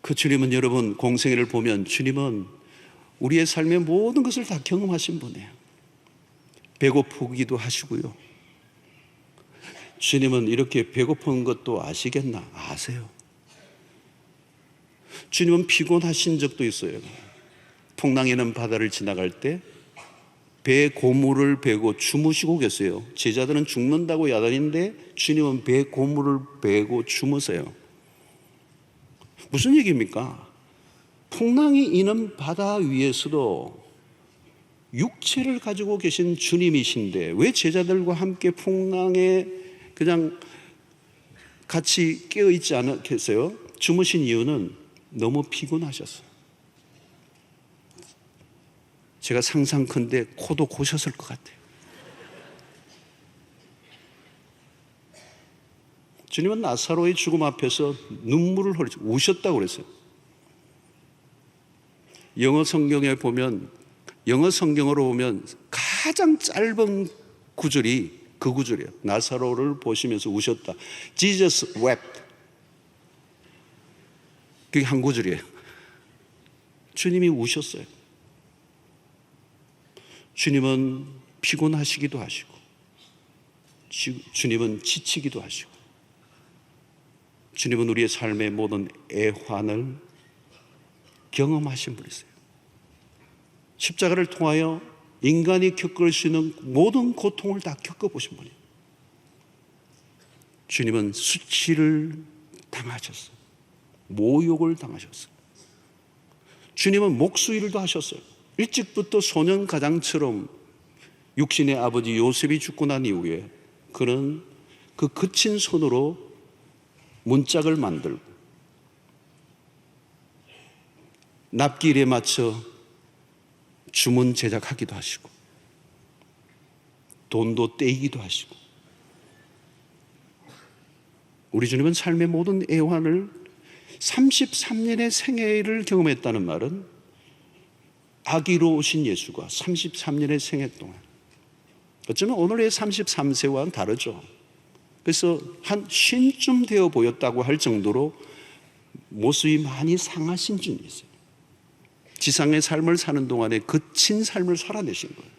그 주님은 여러분 공생애를 보면 주님은 우리의 삶의 모든 것을 다 경험하신 분이에요. 배고프기도 하시고요. 주님은 이렇게 배고픈 것도 아시겠나? 아세요. 주님은 피곤하신 적도 있어요. 풍랑이는 바다를 지나갈 때 배 고물을 베고 주무시고 계세요. 제자들은 죽는다고 야단인데 주님은 배 고물을 베고 주무세요. 무슨 얘기입니까? 풍랑이 이는 바다 위에서도 육체를 가지고 계신 주님이신데 왜 제자들과 함께 풍랑에 그냥 같이 깨어있지 않겠어요? 주무신 이유는 너무 피곤하셨어요. 제가 상상컨대 코도 고셨을 것 같아요. 주님은 나사로의 죽음 앞에서 눈물을 흘리고 우셨다고 그랬어요. 영어 성경으로 보면 가장 짧은 구절이 그 구절이에요. 나사로를 보시면서 우셨다. Jesus wept. 그게 한 구절이에요. 주님이 우셨어요. 주님은 피곤하시기도 하시고 주님은 지치기도 하시고 주님은 우리의 삶의 모든 애환을 경험하신 분이세요. 십자가를 통하여 인간이 겪을 수 있는 모든 고통을 다 겪어보신 분이에요. 주님은 수치를 당하셨어요. 모욕을 당하셨어요. 주님은 목수일도 하셨어요. 일찍부터 소년 가장처럼 육신의 아버지 요셉이 죽고 난 이후에 그는 그 거친 손으로 문짝을 만들고 납기일에 맞춰 주문 제작하기도 하시고 돈도 떼이기도 하시고 우리 주님은 삶의 모든 애환을 33년의 생애를 경험했다는 말은 아기로 오신 예수가 33년의 생애 동안 어쩌면 오늘의 33세와는 다르죠. 그래서 한 쉰쯤 되어 보였다고 할 정도로 모습이 많이 상하신 분이 있어요. 지상의 삶을 사는 동안에 거친 삶을 살아내신 거예요.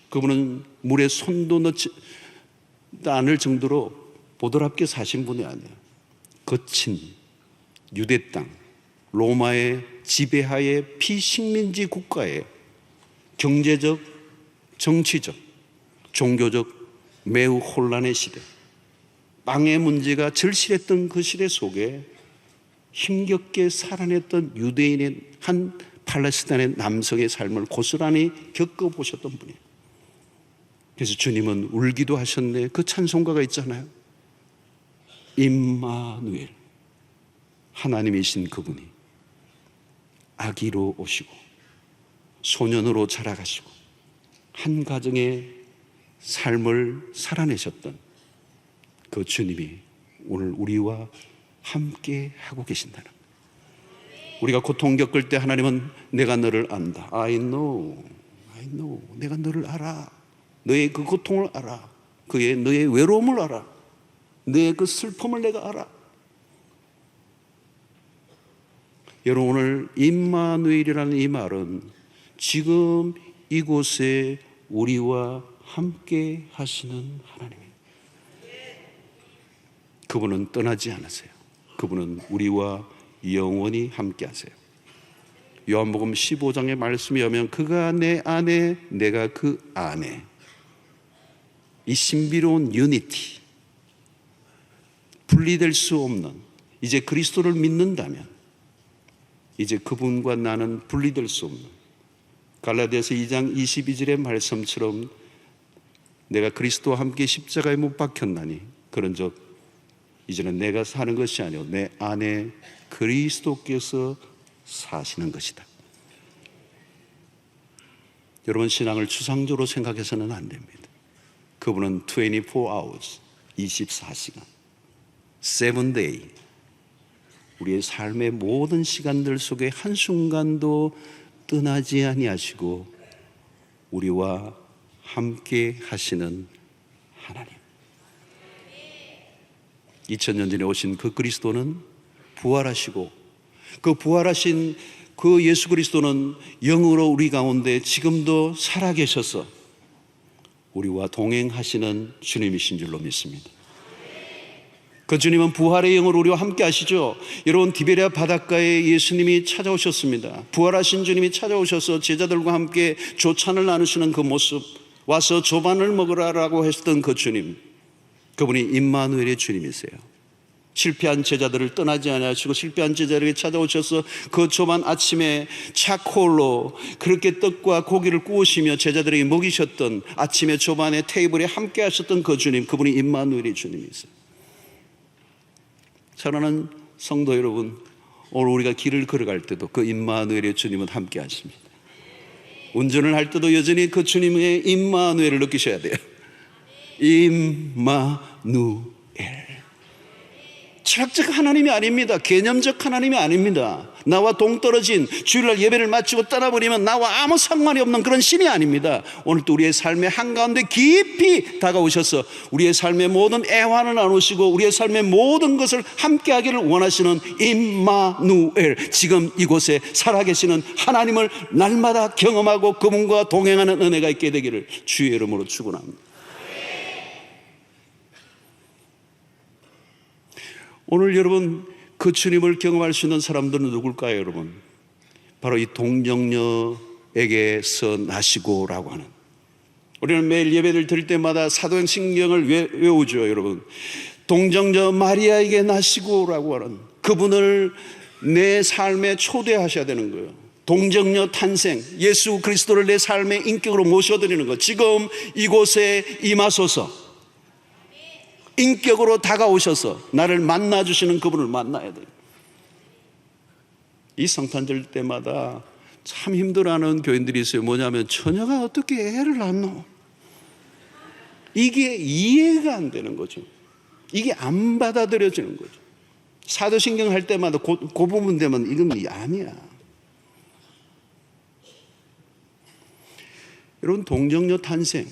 그분은 물에 손도 넣지 않을 정도로 보드랍게 사신 분이 아니에요. 거친 유대 땅, 로마의 지배하에 피식민지 국가에 경제적, 정치적, 종교적 매우 혼란의 시대, 빵의 문제가 절실했던 그 시대 속에 힘겹게 살아냈던 유대인의 한 팔레스타인의 남성의 삶을 고스란히 겪어보셨던 분이에요. 그래서 주님은 울기도 하셨네. 그 찬송가가 있잖아요. 임마누엘, 하나님이신 그분이 아기로 오시고 소년으로 자라가시고 한 가정의 삶을 살아내셨던 그 주님이 오늘 우리와 함께 하고 계신다는 거예요. 우리가 고통 겪을 때 하나님은 내가 너를 안다. I know. 내가 너를 알아. 너의 그 고통을 알아. 너의 외로움을 알아. 너의 그 슬픔을 내가 알아. 여러분 오늘 임마누엘이라는 이 말은 지금 이곳에 우리와 함께 하시는 하나님이에요. 그분은 떠나지 않으세요. 그분은 우리와 영원히 함께 하세요. 요한복음 15장의 말씀에 하면 그가 내 안에 내가 그 안에, 이 신비로운 유니티, 분리될 수 없는, 이제 그리스도를 믿는다면 이제 그분과 나는 분리될 수 없는, 갈라디아서 2장 22절의 말씀처럼 내가 그리스도와 함께 십자가에 못 박혔나니 그런즉 이제는 내가 사는 것이 아니오 내 안에 그리스도께서 사시는 것이다. 여러분, 신앙을 추상적으로 생각해서는 안 됩니다. 그분은 24 hours, 24시간, 7 day, 우리의 삶의 모든 시간들 속에 한순간도 떠나지 아니하시고 우리와 함께 하시는 하나님. 2000년 전에 오신 그 그리스도는 부활하시고 그 부활하신 그 예수 그리스도는 영으로 우리 가운데 지금도 살아계셔서 우리와 동행하시는 주님이신 줄로 믿습니다. 그 주님은 부활의 영으로 우리와 함께 하시죠. 여러분, 디베랴 바닷가에 예수님이 찾아오셨습니다. 부활하신 주님이 찾아오셔서 제자들과 함께 조찬을 나누시는 그 모습, 와서 조반을 먹으라라고 했던 그 주님, 그분이 임마누엘의 주님이세요. 실패한 제자들을 떠나지 않으시고 실패한 제자들에게 찾아오셔서 그 조반 아침에 차콜로 그렇게 떡과 고기를 구우시며 제자들에게 먹이셨던 아침에 조반의 테이블에 함께 하셨던 그 주님, 그분이 임마누엘의 주님이세요. 사랑하는 성도 여러분, 오늘 우리가 길을 걸어갈 때도 그 임마누엘의 주님은 함께 하십니다. 운전을 할 때도 여전히 그 주님의 임마누엘을 느끼셔야 돼요. 임마누엘. 철학적 하나님이 아닙니다. 개념적 하나님이 아닙니다. 나와 동떨어진, 주일날 예배를 마치고 떠나버리면 나와 아무 상관이 없는 그런 신이 아닙니다. 오늘도 우리의 삶의 한가운데 깊이 다가오셔서 우리의 삶의 모든 애환을 나누시고 우리의 삶의 모든 것을 함께 하기를 원하시는 임마누엘, 지금 이곳에 살아계시는 하나님을 날마다 경험하고 그분과 동행하는 은혜가 있게 되기를 주의 이름으로 축원합니다. 오늘 여러분, 그 주님을 경험할 수 있는 사람들은 누굴까요, 여러분? 바로 이 동정녀에게서 나시고라고 하는, 우리는 매일 예배를 드릴 때마다 사도행전을 외우죠, 여러분. 동정녀 마리아에게 나시고라고 하는 그분을 내 삶에 초대하셔야 되는 거예요. 동정녀 탄생, 예수 그리스도를 내 삶의 인격으로 모셔드리는 것. 지금 이곳에 임하소서. 인격으로 다가오셔서 나를 만나주시는 그분을 만나야 돼요. 이 성탄절 때마다 참 힘들어하는 교인들이 있어요. 뭐냐면, 처녀가 어떻게 애를 낳노? 이게 이해가 안 되는 거죠. 이게 안 받아들여지는 거죠. 사도신경 할 때마다 그 부분 되면 이건 아니야. 여러분, 동정녀 탄생,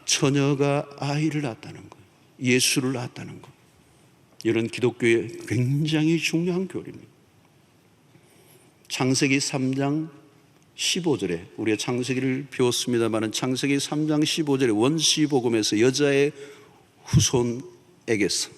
처녀가 아이를 낳았다는 거예요. 예수를 낳았다는 것, 이런 기독교의 굉장히 중요한 교리입니다. 창세기 3장 15절에 우리가 창세기를 배웠습니다만, 창세기 3장 15절에 원시복음에서 여자의 후손에게서,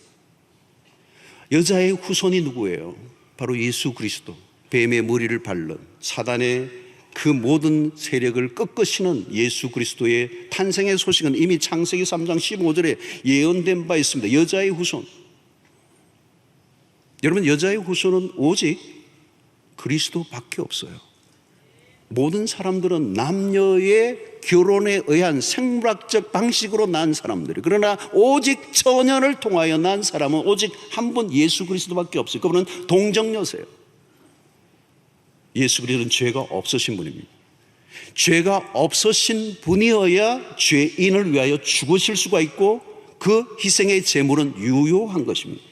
여자의 후손이 누구예요? 바로 예수 그리스도, 뱀의 머리를 밟는 사단의 그 모든 세력을 꺾으시는 예수 그리스도의 탄생의 소식은 이미 창세기 3장 15절에 예언된 바 있습니다. 여자의 후손. 여러분, 여자의 후손은 오직 그리스도밖에 없어요. 모든 사람들은 남녀의 결혼에 의한 생물학적 방식으로 난 사람들이, 그러나 오직 처녀를 통하여 난 사람은 오직 한 분, 예수 그리스도밖에 없어요. 그분은 동정녀세요. 예수 그리스도는 죄가 없으신 분입니다. 죄가 없으신 분이어야 죄인을 위하여 죽으실 수가 있고 그 희생의 제물은 유효한 것입니다.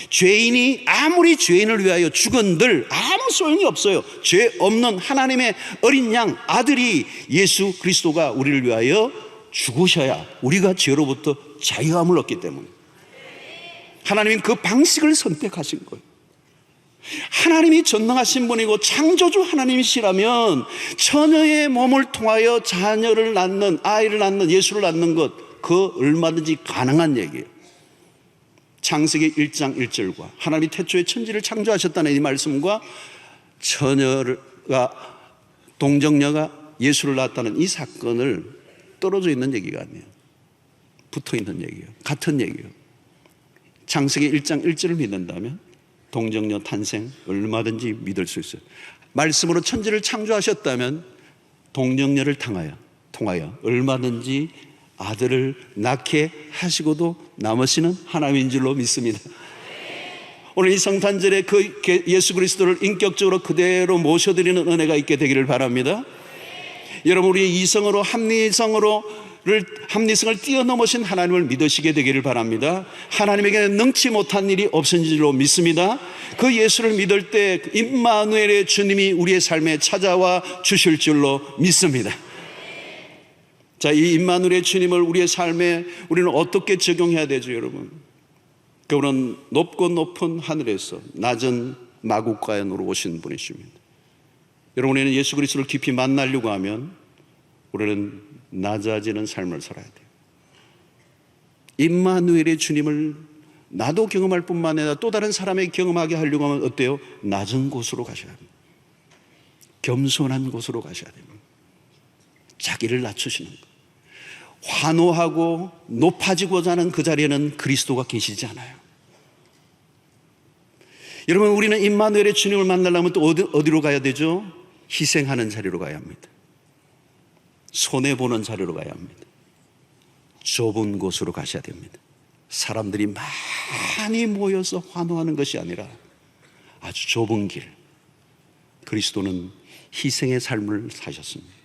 죄인이 아무리 죄인을 위하여 죽은들 아무 소용이 없어요. 죄 없는 하나님의 어린 양 아들이 예수 그리스도가 우리를 위하여 죽으셔야 우리가 죄로부터 자유함을 얻기 때문에 하나님은 그 방식을 선택하신 거예요. 하나님이 전능하신 분이고 창조주 하나님이시라면 처녀의 몸을 통하여 자녀를 낳는, 아이를 낳는, 예수를 낳는 것, 그 얼마든지 가능한 얘기예요. 창세기 1장 1절과 하나님이 태초에 천지를 창조하셨다는 이 말씀과 처녀가, 동정녀가 예수를 낳았다는 이 사건을 떨어져 있는 얘기가 아니에요. 붙어 있는 얘기예요. 같은 얘기예요. 창세기 1장 1절을 믿는다면 동정녀 탄생 얼마든지 믿을 수 있어요. 말씀으로 천지를 창조하셨다면 동정녀를 통하여 얼마든지 아들을 낳게 하시고도 남으시는 하나님인 줄로 믿습니다. 오늘 이 성탄절에 그 예수 그리스도를 인격적으로 그대로 모셔드리는 은혜가 있게 되기를 바랍니다. 여러분, 우리의 이성으로 합리성을 뛰어넘으신 하나님을 믿으시게 되기를 바랍니다. 하나님에게는 능치 못한 일이 없은 줄로 믿습니다. 그 예수를 믿을 때 임마누엘의 주님이 우리의 삶에 찾아와 주실 줄로 믿습니다. 자, 이 임마누엘의 주님을 우리의 삶에 우리는 어떻게 적용해야 되죠, 여러분? 그분은 높고 높은 하늘에서 낮은 마국간으로 오신 분이십니다. 여러분, 우리는 예수 그리스도를 깊이 만나려고 하면 우리는 낮아지는 삶을 살아야 돼요. 임마누엘의 주님을 나도 경험할 뿐만 아니라 또 다른 사람에게 경험하게 하려고 하면 어때요? 낮은 곳으로 가셔야 합니다. 겸손한 곳으로 가셔야 됩니다. 자기를 낮추시는 것. 환호하고 높아지고자 하는 그 자리에는 그리스도가 계시지 않아요. 여러분, 우리는 임마누엘의 주님을 만나려면 또 어디로 가야 되죠? 희생하는 자리로 가야 합니다. 손해보는 자리로 가야 합니다. 좁은 곳으로 가셔야 됩니다. 사람들이 많이 모여서 환호하는 것이 아니라 아주 좁은 길. 그리스도는 희생의 삶을 사셨습니다.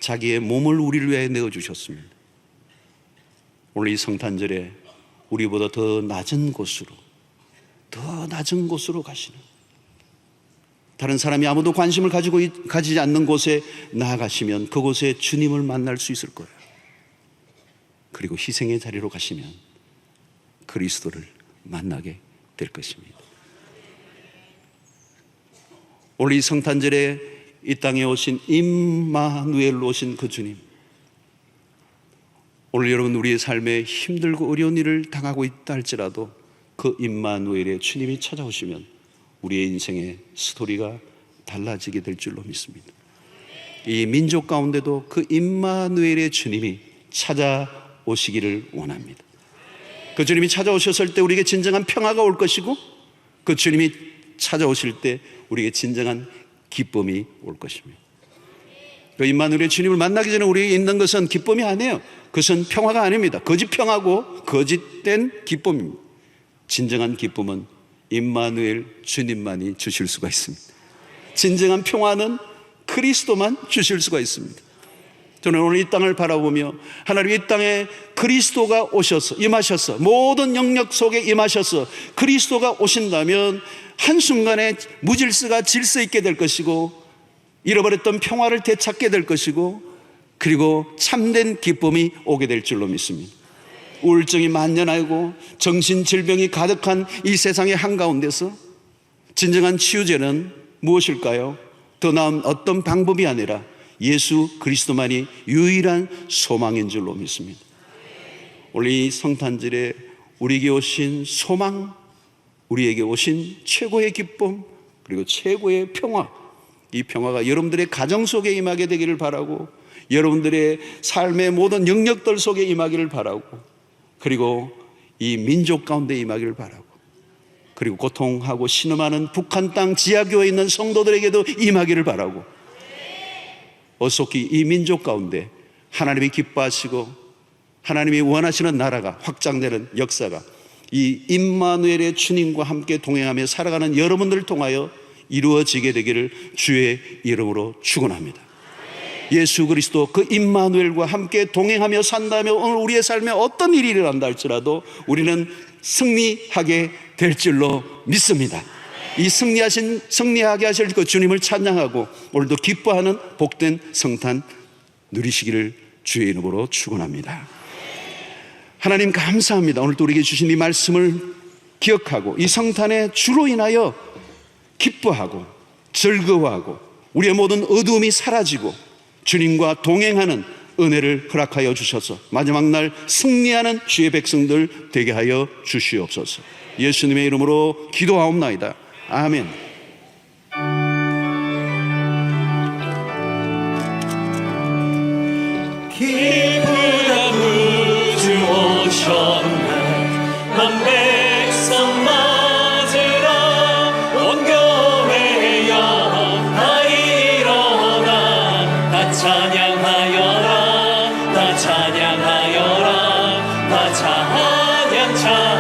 자기의 몸을 우리를 위해 내어주셨습니다. 오늘 이 성탄절에 우리보다 더 낮은 곳으로 가시는, 다른 사람이 아무도 관심을 가지지 않는 곳에 나아가시면 그곳에 주님을 만날 수 있을 거예요. 그리고 희생의 자리로 가시면 그리스도를 만나게 될 것입니다. 오늘 이 성탄절에 이 땅에 오신 임마누엘로 오신 그 주님, 오늘 여러분 우리의 삶에 힘들고 어려운 일을 당하고 있다 할지라도 그 임마누엘의 주님이 찾아오시면 우리의 인생의 스토리가 달라지게 될 줄로 믿습니다. 이 민족 가운데도 그 임마누엘의 주님이 찾아오시기를 원합니다. 그 주님이 찾아오셨을 때 우리에게 진정한 평화가 올 것이고, 그 주님이 찾아오실 때 우리에게 진정한 기쁨이 올 것입니다. 그 임마누엘의 주님을 만나기 전에 우리에게 있는 것은 기쁨이 아니에요. 그것은 평화가 아닙니다. 거짓 평화고 거짓된 기쁨입니다. 진정한 기쁨은 임마누엘 주님만이 주실 수가 있습니다. 진정한 평화는 그리스도만 주실 수가 있습니다. 저는 오늘 이 땅을 바라보며 하나님 이 땅에 그리스도가 오셔서 임하셔서 모든 영역 속에 임하셔서 그리스도가 오신다면 한순간에 무질서가 질서 있게 될 것이고, 잃어버렸던 평화를 되찾게 될 것이고, 그리고 참된 기쁨이 오게 될 줄로 믿습니다. 우울증이 만연하고 정신질병이 가득한 이 세상의 한가운데서 진정한 치유제는 무엇일까요? 더 나은 어떤 방법이 아니라 예수 그리스도만이 유일한 소망인 줄로 믿습니다. 오늘 이 성탄절에 우리에게 오신 소망, 우리에게 오신 최고의 기쁨, 그리고 최고의 평화, 이 평화가 여러분들의 가정 속에 임하게 되기를 바라고, 여러분들의 삶의 모든 영역들 속에 임하기를 바라고, 그리고 이 민족 가운데 임하기를 바라고, 그리고 고통하고 신음하는 북한 땅 지하교회에 있는 성도들에게도 임하기를 바라고, 어속히 이 민족 가운데 하나님이 기뻐하시고 하나님이 원하시는 나라가 확장되는 역사가 이 임마누엘의 주님과 함께 동행하며 살아가는 여러분들을 통하여 이루어지게 되기를 주의 이름으로 축원합니다. 예수 그리스도 그 임마누엘과 함께 동행하며 산다면 오늘 우리의 삶에 어떤 일이 일어난다 할지라도 우리는 승리하게 될 줄로 믿습니다. 이 승리하게 하실 그 주님을 찬양하고 오늘도 기뻐하는 복된 성탄 누리시기를 주의 이름으로 축원합니다. 하나님 감사합니다. 오늘도 우리에게 주신 이 말씀을 기억하고 이 성탄의 주로 인하여 기뻐하고 즐거워하고 우리의 모든 어두움이 사라지고 주님과 동행하는 은혜를 허락하여 주셔서 마지막 날 승리하는 주의 백성들 되게 하여 주시옵소서. 예수님의 이름으로 기도하옵나이다. 아멘. 기쁘다 구주 오셨네. 난 백성 맞으라. 온 교회여 다 일어나. 다 찬양하여라. 다 찬양하여라. 다 찬양하여라.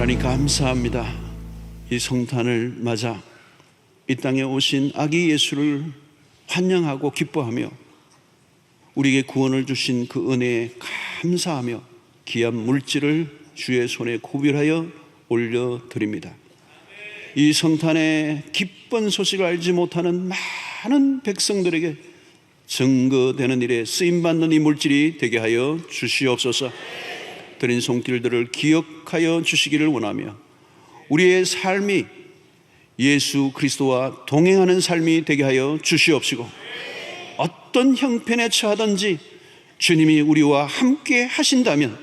하나님 감사합니다. 이 성탄을 맞아 이 땅에 오신 아기 예수를 환영하고 기뻐하며 우리에게 구원을 주신 그 은혜에 감사하며 귀한 물질을 주의 손에 구별하여 올려드립니다. 이 성탄의 기쁜 소식을 알지 못하는 많은 백성들에게 증거되는 일에 쓰임받는 이 물질이 되게 하여 주시옵소서. 드린 손길들을 기억하여 주시기를 원하며 우리의 삶이 예수 그리스도와 동행하는 삶이 되게 하여 주시옵시고, 어떤 형편에 처하든지 주님이 우리와 함께 하신다면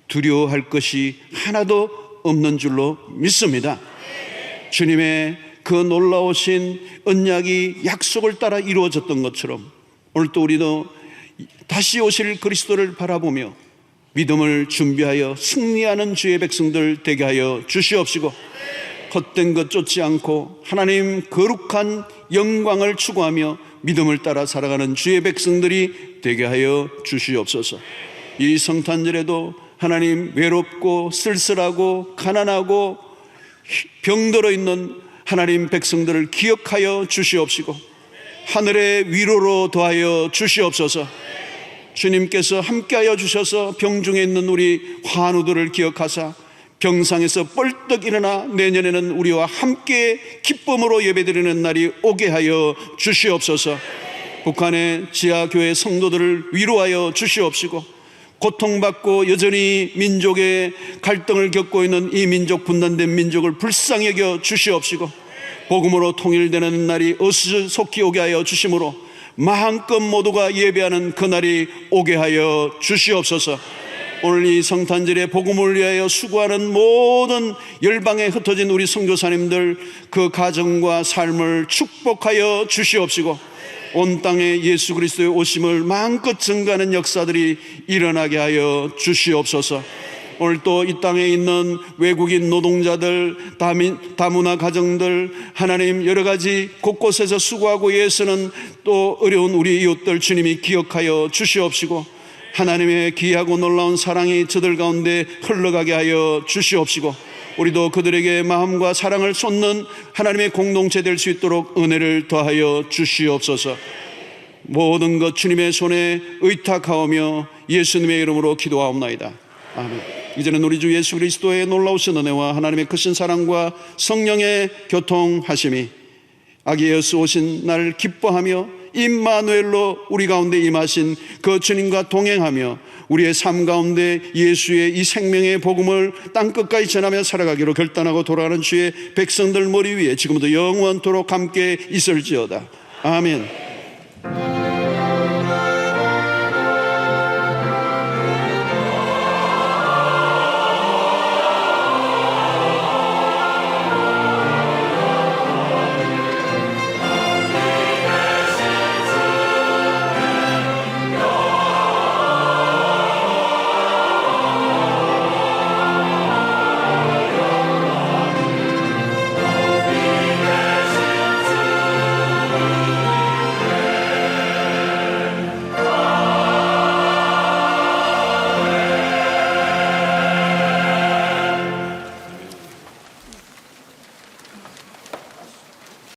두려워할 것이 하나도 없는 줄로 믿습니다. 주님의 그 놀라우신 언약이 약속을 따라 이루어졌던 것처럼 오늘도 우리도 다시 오실 그리스도를 바라보며 믿음을 준비하여 승리하는 주의 백성들 되게 하여 주시옵시고, 헛된 것 쫓지 않고 하나님 거룩한 영광을 추구하며 믿음을 따라 살아가는 주의 백성들이 되게 하여 주시옵소서. 이 성탄절에도 하나님 외롭고 쓸쓸하고 가난하고 병들어 있는 하나님 백성들을 기억하여 주시옵시고 하늘의 위로로 더하여 주시옵소서. 주님께서 함께하여 주셔서 병중에 있는 우리 환우들을 기억하사 병상에서 뻘떡 일어나 내년에는 우리와 함께 기쁨으로 예배드리는 날이 오게 하여 주시옵소서. 북한의 지하교회 성도들을 위로하여 주시옵시고, 고통받고 여전히 민족의 갈등을 겪고 있는 이 민족, 분단된 민족을 불쌍히 여겨 주시옵시고, 복음으로 통일되는 날이 어수속히 오게 하여 주심으로 마음껏 모두가 예배하는 그날이 오게 하여 주시옵소서. 오늘 이 성탄절에 복음을 위하여 수고하는 모든 열방에 흩어진 우리 선교사님들 그 가정과 삶을 축복하여 주시옵시고, 온 땅에 예수 그리스도의 오심을 마음껏 증가하는 역사들이 일어나게 하여 주시옵소서. 오늘 또 이 땅에 있는 외국인 노동자들, 다문화 가정들, 하나님 여러 가지 곳곳에서 수고하고 애쓰는 또 어려운 우리 이웃들 주님이 기억하여 주시옵시고, 하나님의 귀하고 놀라운 사랑이 저들 가운데 흘러가게 하여 주시옵시고, 우리도 그들에게 마음과 사랑을 쏟는 하나님의 공동체 될 수 있도록 은혜를 더하여 주시옵소서. 모든 것 주님의 손에 의탁하오며 예수님의 이름으로 기도하옵나이다. 아멘. 이제는 우리 주 예수 그리스도의 놀라우신 은혜와 하나님의 크신 사랑과 성령의 교통하심이 아기 예수 오신 날 기뻐하며 임마누엘로 우리 가운데 임하신 그 주님과 동행하며 우리의 삶 가운데 예수의 이 생명의 복음을 땅끝까지 전하며 살아가기로 결단하고 돌아가는 주의 백성들 머리 위에 지금부터 영원토록 함께 있을지어다. 아멘.